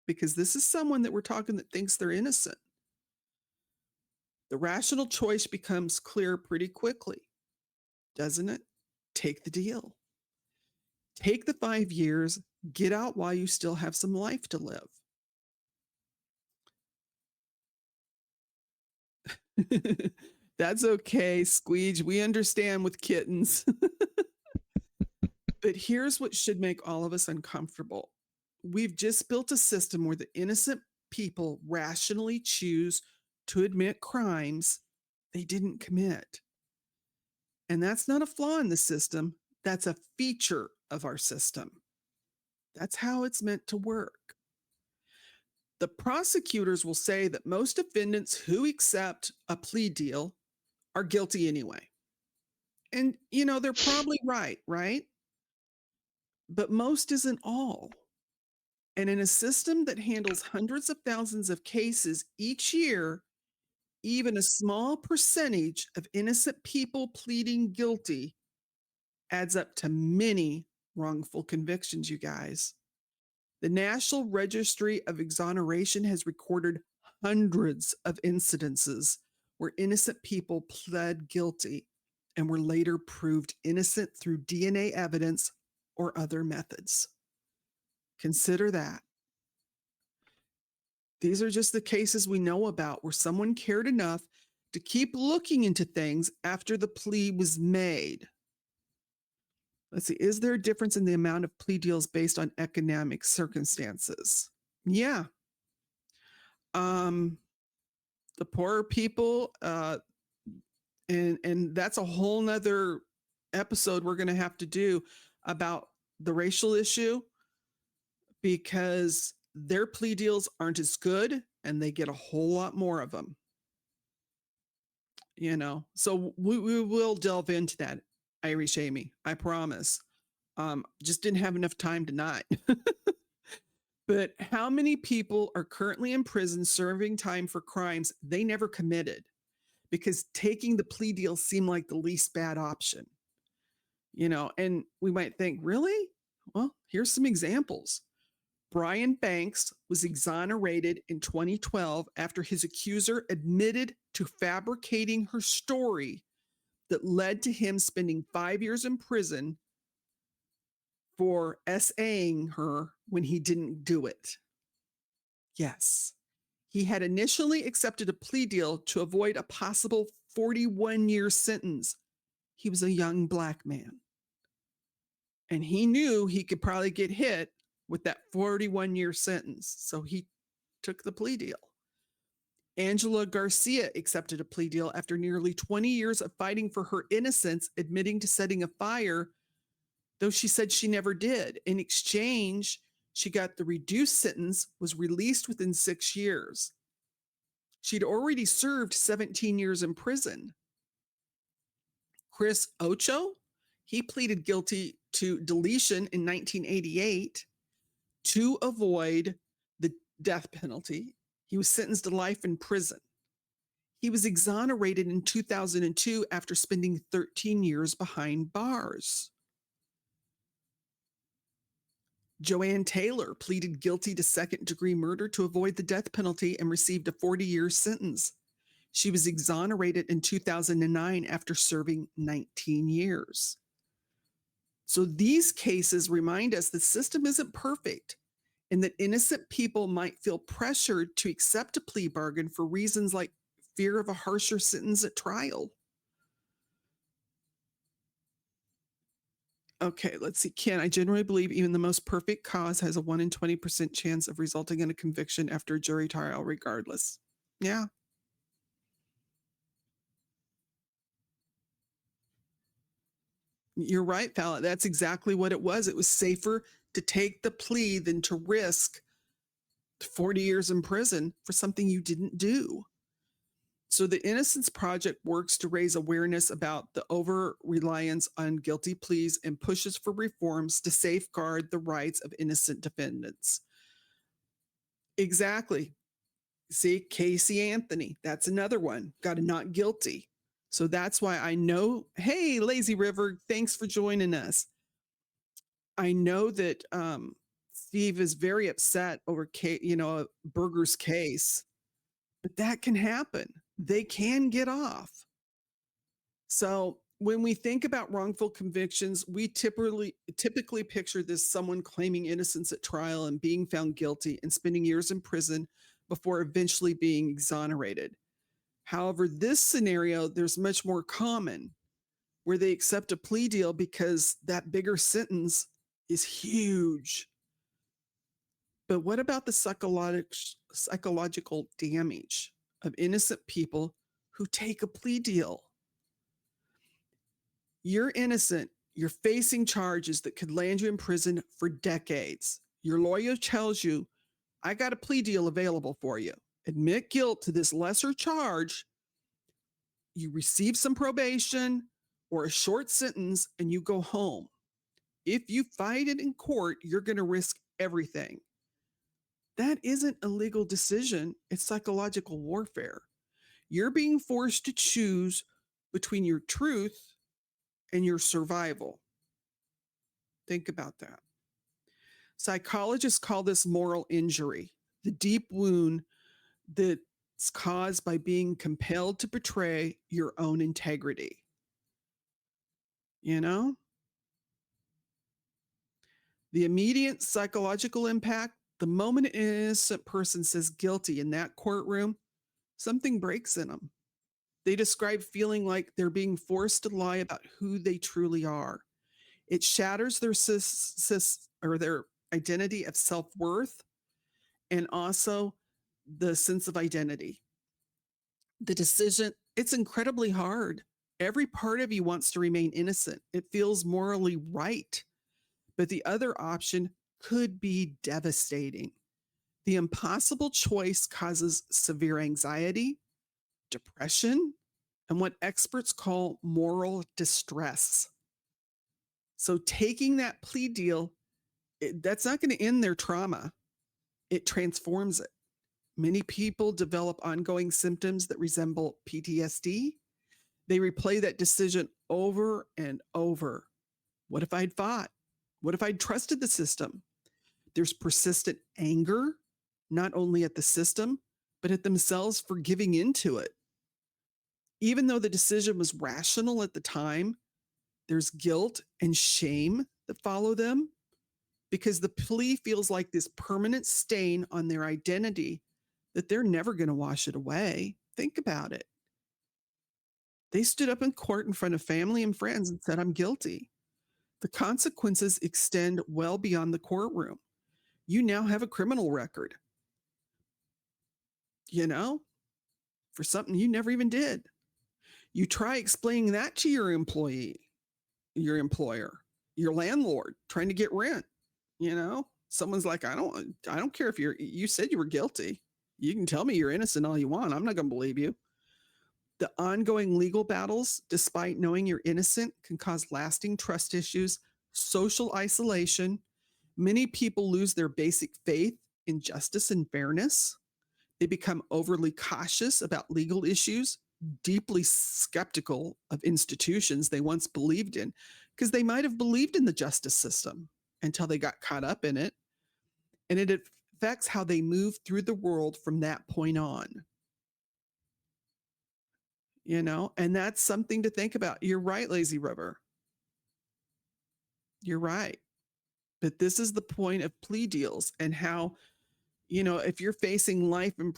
Because this is someone that we're talking that thinks they're innocent. The rational choice becomes clear pretty quickly, doesn't it? Take the deal. Take the 5 years, get out while you still have some life to live. That's okay, Squeege. We understand with kittens. But here's what should make all of us uncomfortable. We've just built a system where the innocent people rationally choose to admit crimes they didn't commit. And that's not a flaw in the system, that's a feature of our system. That's how it's meant to work. The prosecutors will say that most defendants who accept a plea deal are guilty anyway. And, they're probably right? But most isn't all. And in a system that handles hundreds of thousands of cases each year, even a small percentage of innocent people pleading guilty adds up to many wrongful convictions, you guys. The National Registry of Exoneration has recorded hundreds of incidences where innocent people pled guilty and were later proved innocent through DNA evidence or other methods. Consider that. These are just the cases we know about where someone cared enough to keep looking into things after the plea was made. Let's see, is there a difference in the amount of plea deals based on economic circumstances? Yeah. The poorer people, and that's a whole nother episode we're going to have to do about the racial issue, because their plea deals aren't as good and they get a whole lot more of them. So we will delve into that, Irish Amy, I promise. Just didn't have enough time tonight. But how many people are currently in prison serving time for crimes they never committed because taking the plea deal seemed like the least bad option? And we might think, really? Well, here's some examples. Brian Banks was exonerated in 2012 after his accuser admitted to fabricating her story that led to him spending 5 years in prison for SAing her when he didn't do it. Yes, he had initially accepted a plea deal to avoid a possible 41-year sentence. He was a young Black man. And he knew he could probably get hit with that 41-year sentence. So he took the plea deal. Angela Garcia accepted a plea deal after nearly 20 years of fighting for her innocence, admitting to setting a fire, though she said she never did. In exchange, she got the reduced sentence, was released within 6 years. She'd already served 17 years in prison. Chris Ocho, he pleaded guilty to deletion in 1988 to avoid the death penalty. He was sentenced to life in prison. He was exonerated in 2002 after spending 13 years behind bars. Joanne Taylor pleaded guilty to second-degree murder to avoid the death penalty and received a 40-year sentence. She was exonerated in 2009 after serving 19 years. So these cases remind us the system isn't perfect and that innocent people might feel pressured to accept a plea bargain for reasons like fear of a harsher sentence at trial. Okay, let's see. Ken, I generally believe even the most perfect cause has a 1 in 20% chance of resulting in a conviction after a jury trial, regardless. Yeah, you're right, Fallon. That's exactly what it was. It was safer to take the plea than to risk 40 years in prison for something you didn't do. So the Innocence Project works to raise awareness about the over reliance on guilty pleas and pushes for reforms to safeguard the rights of innocent defendants. Exactly. See, Casey Anthony, that's another one. Got a not guilty. So that's why I know, hey, Lazy River, thanks for joining us. I know that Steve is very upset over Berger's case, but that can happen. They can get off. So when we think about wrongful convictions, we typically picture this someone claiming innocence at trial and being found guilty and spending years in prison before eventually being exonerated. However, this scenario, there's much more common where they accept a plea deal because that bigger sentence is huge. But what about the psychological damage of innocent people who take a plea deal? You're innocent. You're facing charges that could land you in prison for decades. Your lawyer tells you, I got a plea deal available for you. Admit guilt to this lesser charge. You receive some probation or a short sentence and you go home. If you fight it in court, you're going to risk everything. That isn't a legal decision, it's psychological warfare. You're being forced to choose between your truth and your survival. Think about that. Psychologists call this moral injury, the deep wound that's caused by being compelled to betray your own integrity. You know, the immediate psychological impact, the moment an innocent person says guilty in that courtroom, something breaks in them. They describe feeling like they're being forced to lie about who they truly are. It shatters their identity of self-worth and also the sense of identity. The decision, it's incredibly hard. Every part of you wants to remain innocent. It feels morally right, but the other option could be devastating. The impossible choice causes severe anxiety, depression, and what experts call moral distress. So taking that plea deal, that's not going to end their trauma. It transforms it. Many people develop ongoing symptoms that resemble PTSD. They replay that decision over and over. What if I'd fought? What if I'd trusted the system? There's persistent anger, not only at the system, but at themselves for giving into it. Even though the decision was rational at the time, there's guilt and shame that follow them because the plea feels like this permanent stain on their identity that they're never going to wash it away. Think about it. They stood up in court in front of family and friends and said, I'm guilty. The consequences extend well beyond the courtroom. You now have a criminal record, you know, for something you never even did. You try explaining that to your employee, your employer, your landlord, trying to get rent, you know. Someone's like, I don't care if you said you were guilty. You can tell me you're innocent all you want. I'm not going to believe you. The ongoing legal battles, despite knowing you're innocent, can cause lasting trust issues, social isolation. Many people lose their basic faith in justice and fairness. They become overly cautious about legal issues, deeply skeptical of institutions they once believed in, because they might have believed in the justice system until they got caught up in it. And it affects how they move through the world from that point on. And that's something to think about. You're right, Lazy River. You're right. But this is the point of plea deals and how, if you're facing life in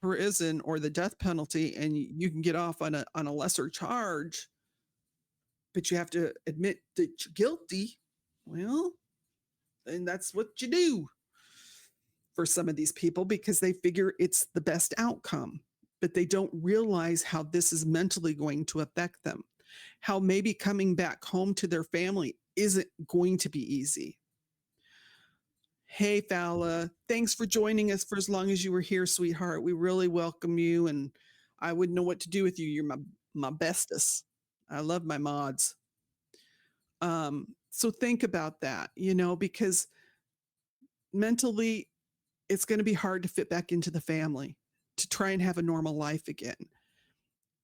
prison or the death penalty and you can get off on a lesser charge, but you have to admit that you're guilty. Well, and that's what you do for some of these people because they figure it's the best outcome, but they don't realize how this is mentally going to affect them, how maybe coming back home to their family isn't going to be easy. Hey, Fowla, thanks for joining us for as long as you were here, sweetheart. We really welcome you, and I wouldn't know what to do with you. You're my bestest. I love my mods. So think about that, because mentally it's going to be hard to fit back into the family to try and have a normal life again.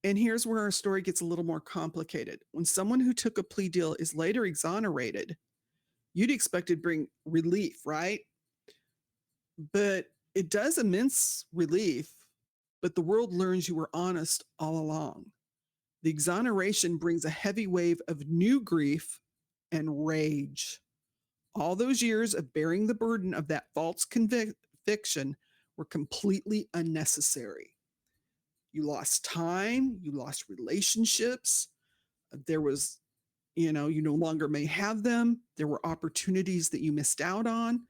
And here's where our story gets a little more complicated. When someone who took a plea deal is later exonerated, you'd expect it to bring relief, right? But it does immense relief, but the world learns you were honest all along. The exoneration brings a heavy wave of new grief and rage. All those years of bearing the burden of that false conviction were completely unnecessary. You lost time, you lost relationships. There was, you no longer may have them. There were opportunities that you missed out on.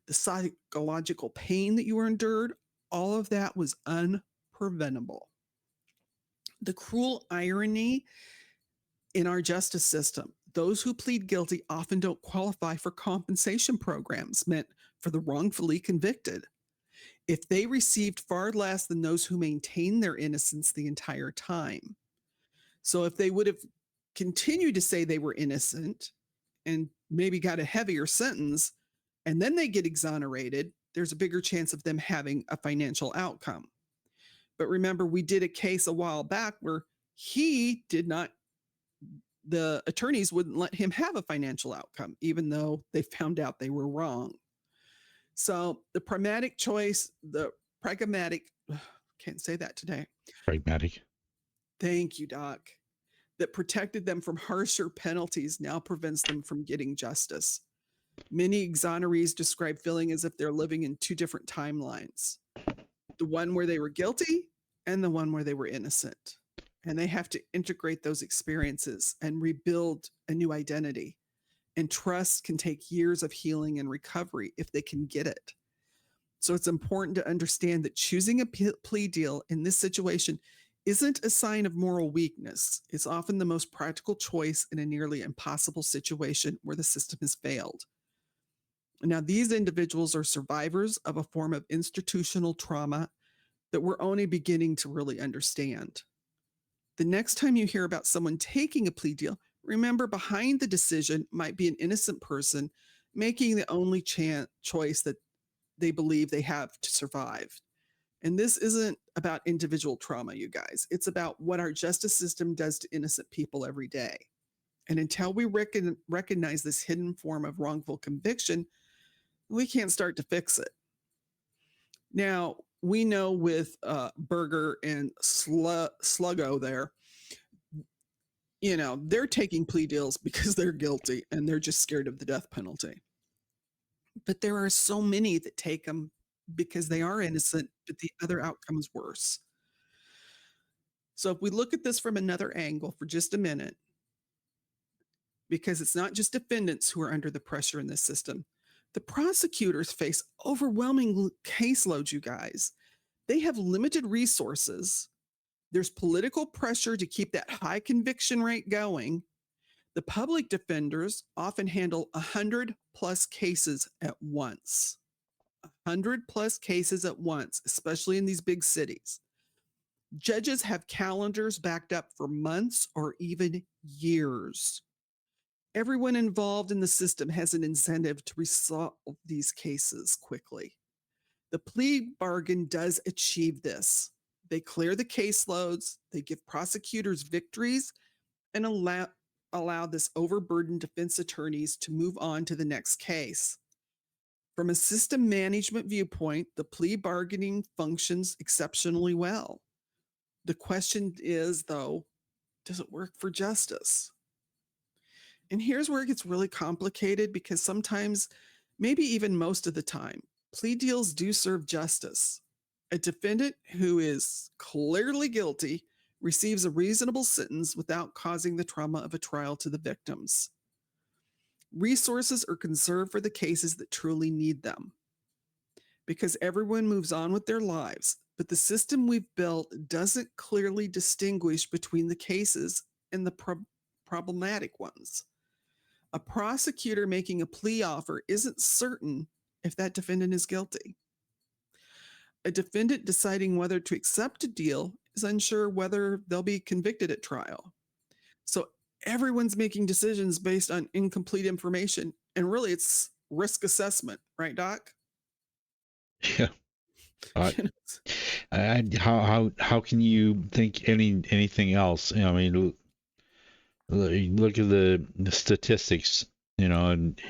The psychological pain that you were endured, all of that was unpreventable. The cruel irony in our justice system, those who plead guilty often don't qualify for compensation programs meant for the wrongfully convicted. If they received far less than those who maintained their innocence the entire time. So if they would have continued to say they were innocent and maybe got a heavier sentence, and then they get exonerated, there's a bigger chance of them having a financial outcome. But remember, we did a case a while back where the attorneys wouldn't let him have a financial outcome, even though they found out they were wrong. So the pragmatic, can't say that today. Pragmatic. Thank you, Doc. That protected them from harsher penalties now prevents them from getting justice. Many exonerees describe feeling as if they're living in two different timelines. The one where they were guilty and the one where they were innocent. And they have to integrate those experiences and rebuild a new identity. And trust can take years of healing and recovery if they can get it. So it's important to understand that choosing a plea deal in this situation isn't a sign of moral weakness. It's often the most practical choice in a nearly impossible situation where the system has failed. Now, these individuals are survivors of a form of institutional trauma that we're only beginning to really understand. The next time you hear about someone taking a plea deal, remember behind the decision might be an innocent person making the only choice that they believe they have to survive. And this isn't about individual trauma, you guys. It's about what our justice system does to innocent people every day. And until we recognize this hidden form of wrongful conviction, we can't start to fix it. Now, we know with Berger and Sluggo there, they're taking plea deals because they're guilty and they're just scared of the death penalty. But there are so many that take them because they are innocent, but the other outcome is worse. So if we look at this from another angle for just a minute, because it's not just defendants who are under the pressure in this system, the prosecutors face overwhelming caseloads, you guys. They have limited resources. There's political pressure to keep that high conviction rate going. The public defenders often handle 100 plus cases at once. 100 plus cases at once, especially in these big cities. Judges have calendars backed up for months or even years. Everyone involved in the system has an incentive to resolve these cases quickly. The plea bargain does achieve this. They clear the caseloads, they give prosecutors victories, and allow this overburdened defense attorneys to move on to the next case. From a system management viewpoint, the plea bargaining functions exceptionally well. The question is, though, does it work for justice? And here's where it gets really complicated because sometimes, maybe even most of the time, plea deals do serve justice. A defendant who is clearly guilty receives a reasonable sentence without causing the trauma of a trial to the victims. Resources are conserved for the cases that truly need them because everyone moves on with their lives. But the system we've built doesn't clearly distinguish between the cases and the problematic ones. A prosecutor making a plea offer isn't certain if that defendant is guilty. A defendant deciding whether to accept a deal is unsure whether they'll be convicted at trial. So everyone's making decisions based on incomplete information. And really, it's risk assessment, right, Doc? Yeah. Uh, You know, how can you think anything else? I mean, look at the statistics. And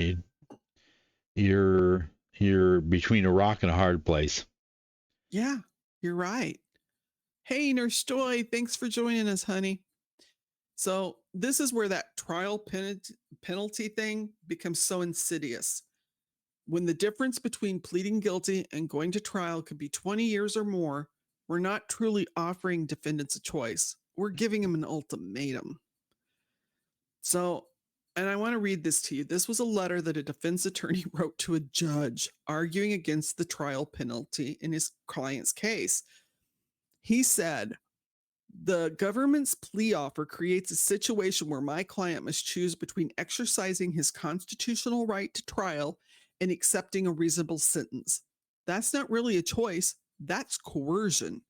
you're between a rock and a hard place. yeah, you're right. Hey, Nurse Joy, thanks for joining us, honey. So this is where that trial penalty thing becomes so insidious. When the difference between pleading guilty and going to trial could be 20 years or more, we're not truly offering defendants a choice. We're giving them an ultimatum. So, and I want to read this to you. This was a letter that a defense attorney wrote to a judge arguing against the trial penalty in his client's case. He said, the government's plea offer creates a situation where my client must choose between exercising his constitutional right to trial and accepting a reasonable sentence. That's not really a choice, that's coercion.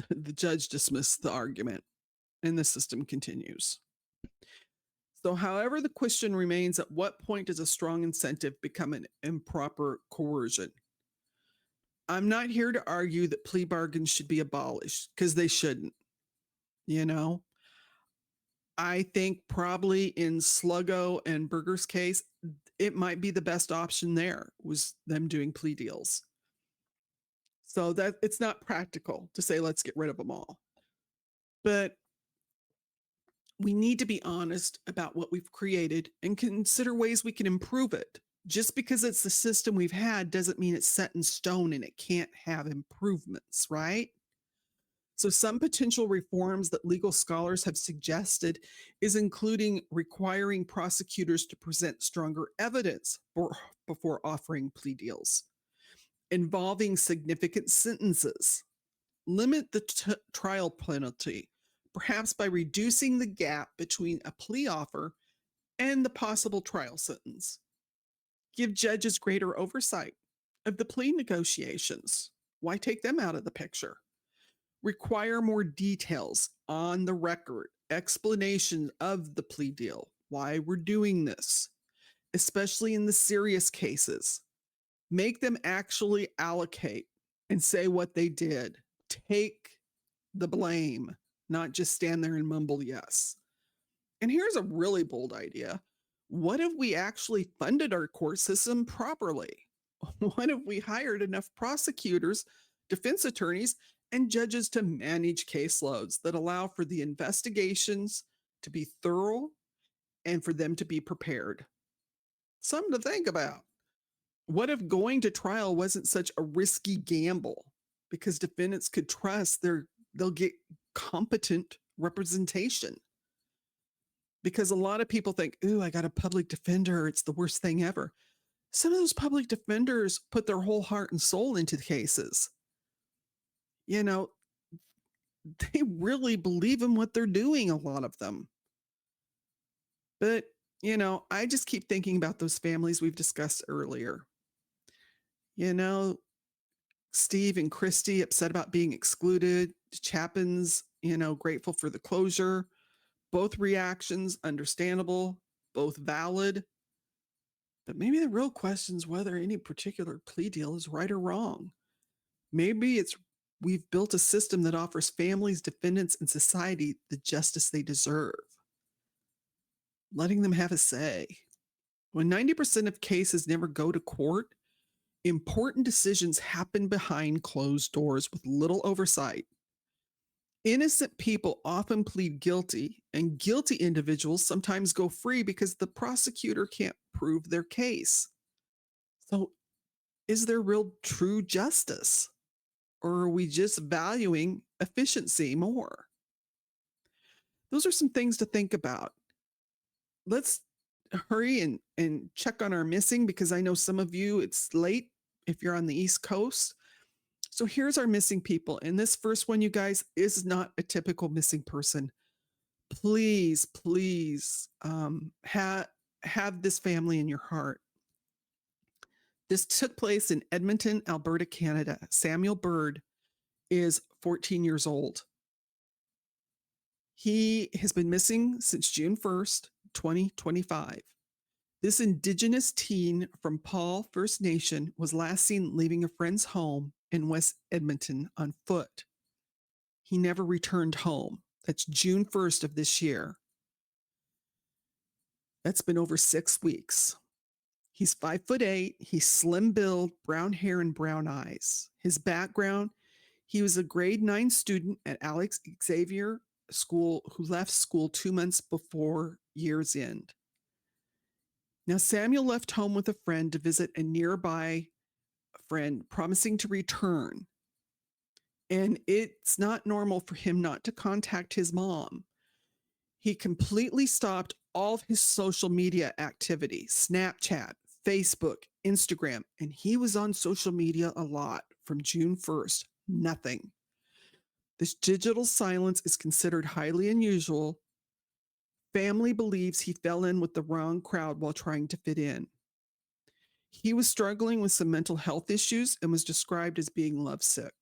The judge dismissed the argument, and the system continues. So, however, the question remains, at what point does a strong incentive become an improper coercion? I'm not here to argue that plea bargains should be abolished, because they shouldn't. You know, I think probably in Sluggo and Berger's case, it might be the best option there was them doing plea deals. So that it's not practical to say, let's get rid of them all. But we need to be honest about what we've created and consider ways we can improve it. Just because it's the system we've had doesn't mean it's set in stone and it can't have improvements, right? So, some potential reforms that legal scholars have suggested is including requiring prosecutors to present stronger evidence before offering plea deals, involving significant sentences, limit the trial penalty, perhaps by reducing the gap between a plea offer and the possible trial sentence, give judges greater oversight of the plea negotiations. Why take them out of the picture? Require more details on the record, explanation of the plea deal, why we're doing this, especially in the serious cases. Make them actually allocate and say what they did. Take the blame, not just stand there and mumble yes. And here's a really bold idea. What if we actually funded our court system properly? What if we hired enough prosecutors, defense attorneys, and judges to manage caseloads that allow for the investigations to be thorough and for them to be prepared? Something to think about. What if going to trial wasn't such a risky gamble because defendants could trust they'll get competent representation? Because a lot of people think, ooh, I got a public defender, it's the worst thing ever. Some of those public defenders put their whole heart and soul into the cases. You know, they really believe in what they're doing, a lot of them. But, I just keep thinking about those families we've discussed earlier. You know, Steve and Christy upset about being excluded, Chapin's, grateful for the closure. Both reactions understandable, both valid. But maybe the real question is whether any particular plea deal is right or wrong. Maybe it's we've built a system that offers families, defendants, and society the justice they deserve, letting them have a say. When 90% of cases never go to court, important decisions happen behind closed doors with little oversight. Innocent people often plead guilty, and guilty individuals sometimes go free because the prosecutor can't prove their case. So, is there real true justice? Or are we just valuing efficiency more? Those are some things to think about. Let's hurry and check on our missing, because I know some of you, it's late if you're on the East Coast. So here's our missing people. And this first one, you guys, is not a typical missing person. Please, please have this family in your heart. This took place in Edmonton, Alberta, Canada. Samuel Bird is 14 years old. He has been missing since June 1st, 2025. This Indigenous teen from Paul First Nation was last seen leaving a friend's home in West Edmonton on foot. He never returned home. That's June 1st of this year. That's been over 6 weeks. He's 5'8". He's slim build, brown hair, and brown eyes. His background: he was a grade 9 student at Alex Xavier School who left school 2 months before year's end. Now, Samuel left home with a friend to visit a nearby friend, promising to return. And it's not normal for him not to contact his mom. He completely stopped all of his social media activity: Snapchat, Facebook, Instagram, and he was on social media a lot from June 1st. Nothing. This digital silence is considered highly unusual. Family believes he fell in with the wrong crowd while trying to fit in. He was struggling with some mental health issues and was described as being lovesick.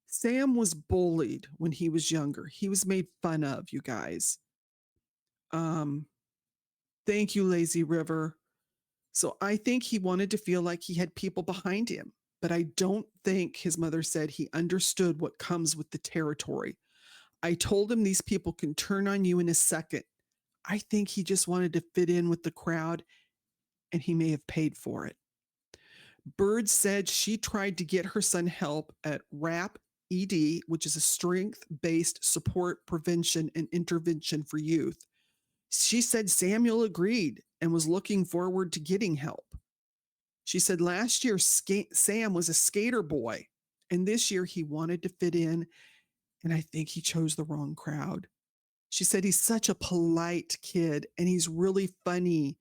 Sam was bullied when he was younger. He was made fun of, you guys. Thank you, Lazy River. So I think he wanted to feel like he had people behind him, but I don't think his mother said he understood what comes with the territory. I told him these people can turn on you in a second. I think he just wanted to fit in with the crowd, and he may have paid for it. Bird said she tried to get her son help at WRAP ED, which is a strength-based support, prevention, and intervention for youth. She said Samuel agreed and was looking forward to getting help. She said last year Sam was a skater boy, and this year he wanted to fit in, and I think he chose the wrong crowd. She said he's such a polite kid, and he's really funny,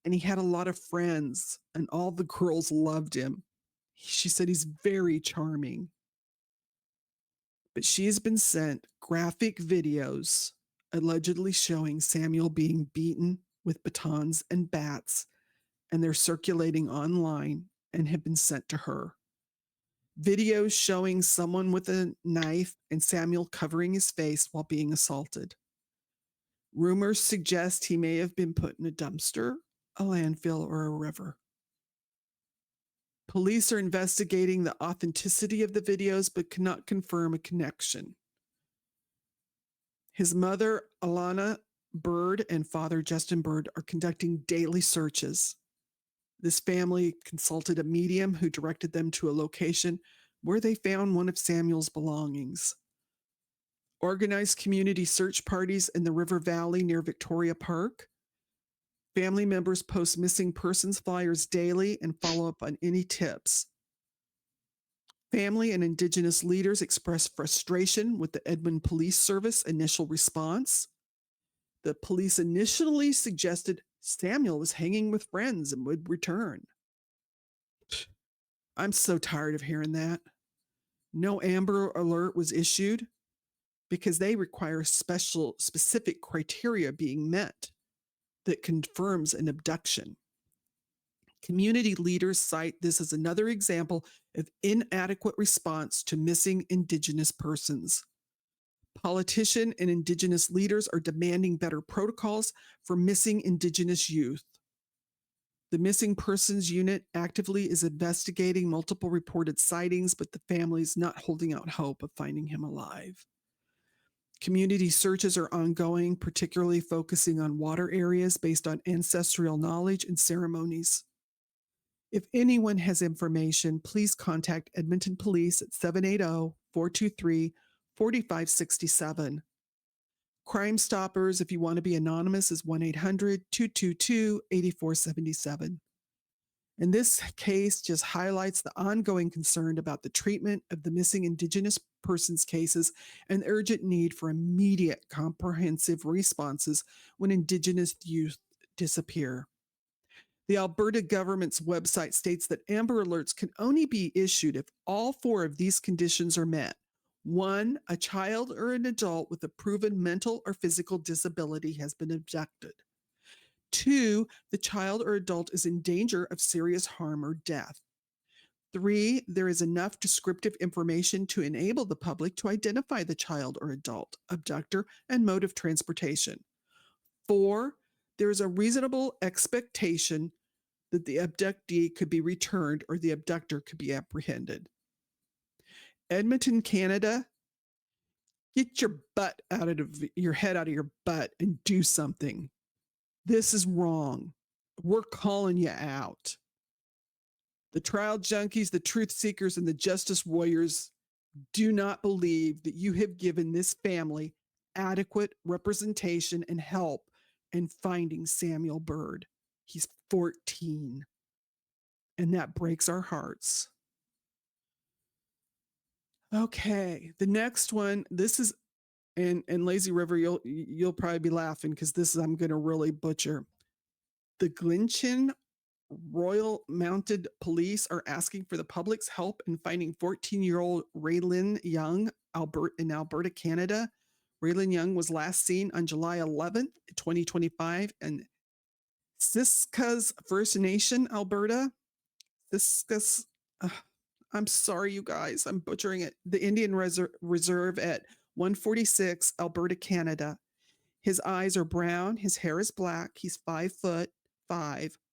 and he had a lot of friends, and all the girls loved him. She said he's very charming. But she has been sent graphic videos allegedly showing Samuel being beaten with batons and bats, and they're circulating online and have been sent to her. Videos showing someone with a knife and Samuel covering his face while being assaulted. Rumors suggest he may have been put in a dumpster, a landfill, or a river. Police are investigating the authenticity of the videos but cannot confirm a connection. His mother, Alana Bird, and father, Justin Bird, are conducting daily searches. This family consulted a medium who directed them to a location where they found one of Samuel's belongings. Organized community search parties in the River Valley near Victoria Park. Family members post missing persons flyers daily and follow up on any tips. Family and Indigenous leaders expressed frustration with the Edmond Police Service initial response. The police initially suggested Samuel was hanging with friends and would return. I'm so tired of hearing that. No Amber Alert was issued because they require specific criteria being met that confirms an abduction. Community leaders cite this as another example of inadequate response to missing Indigenous persons. Politicians and Indigenous leaders are demanding better protocols for missing Indigenous youth. The Missing Persons Unit actively is investigating multiple reported sightings, but the family is not holding out hope of finding him alive. Community searches are ongoing, particularly focusing on water areas based on ancestral knowledge and ceremonies. If anyone has information, please contact Edmonton Police at 780-423-4567. Crime Stoppers, if you want to be anonymous, is 1-800-222-8477. And this case just highlights the ongoing concern about the treatment of the missing Indigenous persons cases and the urgent need for immediate comprehensive responses when Indigenous youth disappear. The Alberta government's website states that Amber Alerts can only be issued if all four of these conditions are met. One, a child or an adult with a proven mental or physical disability has been abducted. Two, the child or adult is in danger of serious harm or death. Three, there is enough descriptive information to enable the public to identify the child or adult, abductor, and mode of transportation. Four, there is a reasonable expectation that the abductee could be returned or the abductor could be apprehended. Edmonton, Canada, get your butt out of your head out of your butt and do something. This is wrong. We're calling you out. The trial junkies, the truth seekers, and the justice warriors do not believe that you have given this family adequate representation and help in finding Samuel Bird. He's 14. And that breaks our hearts. Okay, the next one, this is and Lazy River, you'll probably be laughing because this is I'm gonna really butcher. The Glenchen Royal Mounted Police are asking for the public's help in finding 14-year-old Raylyn Young in Alberta, Canada. Raylyn Young was last seen on July 11th, 2025, in Siska's First Nation, Alberta. Siska's, I'm sorry, you guys, I'm butchering it. The Indian Reserve at 146, Alberta, Canada. His eyes are brown. His hair is black. He's 5'5".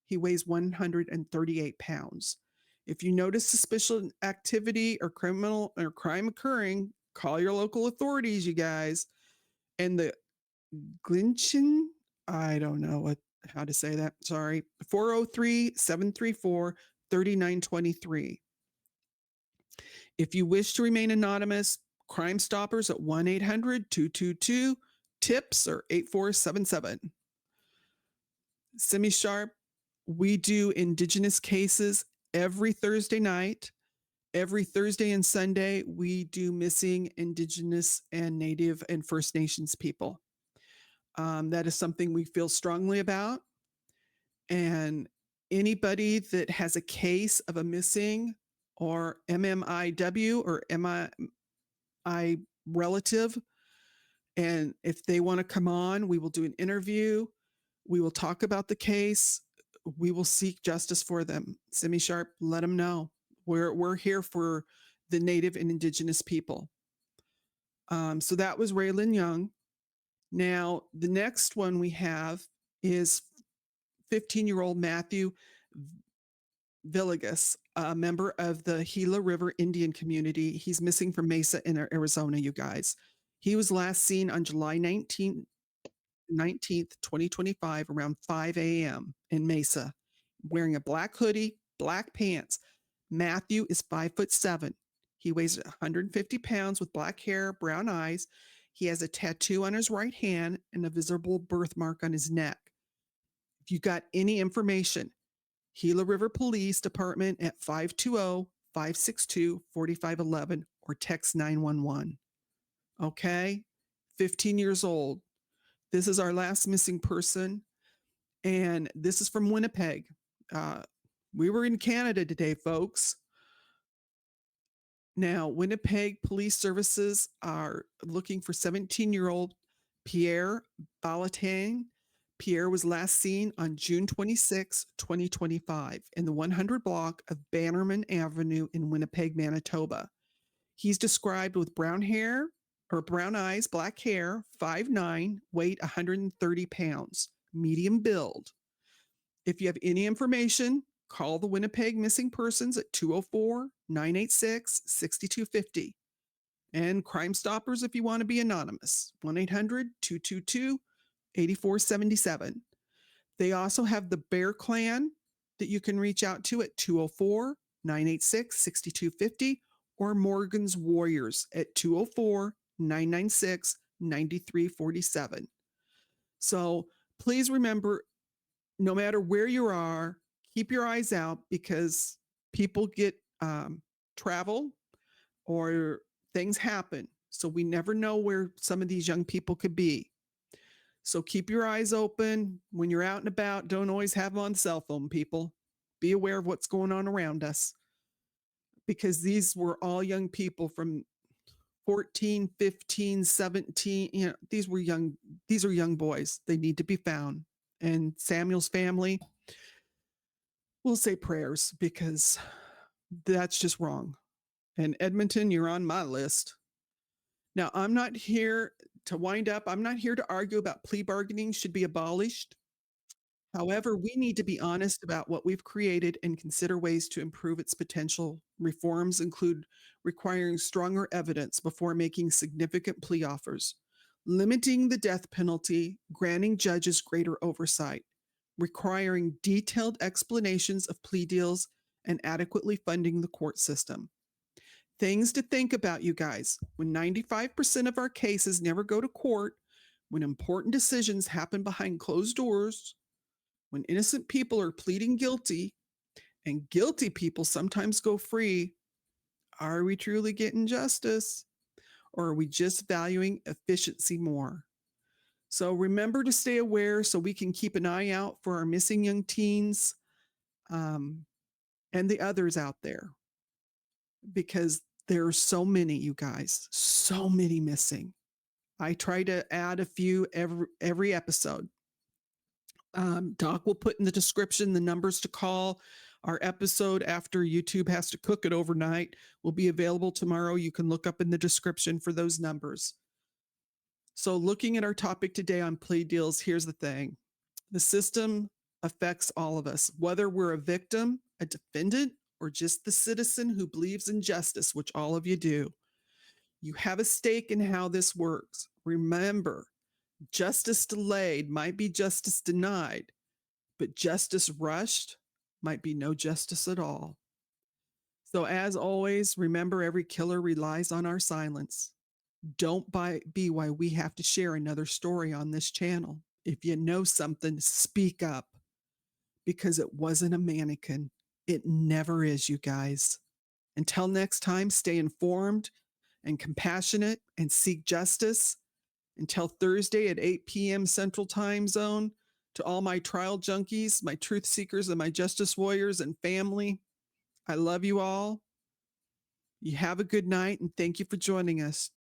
He weighs 138 pounds. If you notice suspicious activity or criminal or crime occurring, call your local authorities, you guys. And the Glenchen, I don't know how to say that. Sorry. 403-734-3923. If you wish to remain anonymous, Crime Stoppers at 1-800-222-TIPS or 8477. Semi Sharp, we do Indigenous cases every Thursday night. Every Thursday and Sunday, we do missing Indigenous and Native and First Nations people. That is something we feel strongly about. And anybody that has a case of a missing or MMIW or MI relative, and if they want to come on, we will do an interview. We will talk about the case. We will seek justice for them. Semi Sharp, let them know. We're here for the Native and Indigenous people. So that was Raylyn Young. Now, the next one we have is 15-year-old Matthew Villegas, a member of the Gila River Indian community. He's missing from Mesa in Arizona, you guys. He was last seen on July 19th, 2025, around 5 a.m. in Mesa, wearing a black hoodie, black pants. Matthew is 5'7". He weighs 150 pounds with black hair, brown eyes. He has a tattoo on his right hand and a visible birthmark on his neck. If you got any information, Gila River Police Department at 520-562-4511 or text 911. Okay? 15 years old. This is our last missing person, and this is from Winnipeg. We were in Canada today, folks. Now, Winnipeg Police Services are looking for 17-year-old Pierre Balatang. Pierre was last seen on June 26, 2025, in the 100 block of Bannerman Avenue in Winnipeg, Manitoba. He's described with brown hair or brown eyes, black hair, 5'9", weight 130 pounds, medium build. If you have any information, call the Winnipeg Missing Persons at 204-986-6250. And Crime Stoppers if you want to be anonymous, 1-800-222-8477. They also have the Bear Clan that you can reach out to at 204-986-6250 or Morgan's Warriors at 204-996-9347. So please remember, no matter where you are, keep your eyes out because people get travel or things happen. So we never know where some of these young people could be. So keep your eyes open when you're out and about. Don't always have them on cell phone, people. Be aware of what's going on around us because these were all young people from 14, 15, 17. These are young boys. They need to be found. And Samuel's family, we'll say prayers because that's just wrong. And Edmonton, you're on my list. Now, I'm not here to wind up. I'm not here to argue about plea bargaining should be abolished. However, we need to be honest about what we've created and consider ways to improve its potential. Reforms include requiring stronger evidence before making significant plea offers, limiting the death penalty, granting judges greater oversight, requiring detailed explanations of plea deals, and adequately funding the court system. Things to think about, you guys. When 95% of our cases never go to court, when important decisions happen behind closed doors, when innocent people are pleading guilty and guilty people sometimes go free, are we truly getting justice or are we just valuing efficiency more? So remember to stay aware so we can keep an eye out for our missing young teens um, and the others out there because there are so many, you guys, so many missing. I try to add a few every episode. Doc will put in the description the numbers to call. Our episode after YouTube has to cook it overnight will be available tomorrow. You can look up in the description for those numbers. So, looking at our topic today on plea deals, here's the thing the system affects all of us, whether we're a victim, a defendant, or just the citizen who believes in justice, which all of you do. You have a stake in how this works. Remember, justice delayed might be justice denied, but justice rushed might be no justice at all. So, as always, remember every killer relies on our silence. Don't be why we have to share another story on this channel. If you know something, speak up because it wasn't a mannequin. It never is, you guys. Until next time, stay informed and compassionate and seek justice. Until Thursday at 8 p.m. Central Time Zone, to all my trial junkies, my truth seekers, and my justice warriors and family, I love you all. You have a good night and thank you for joining us.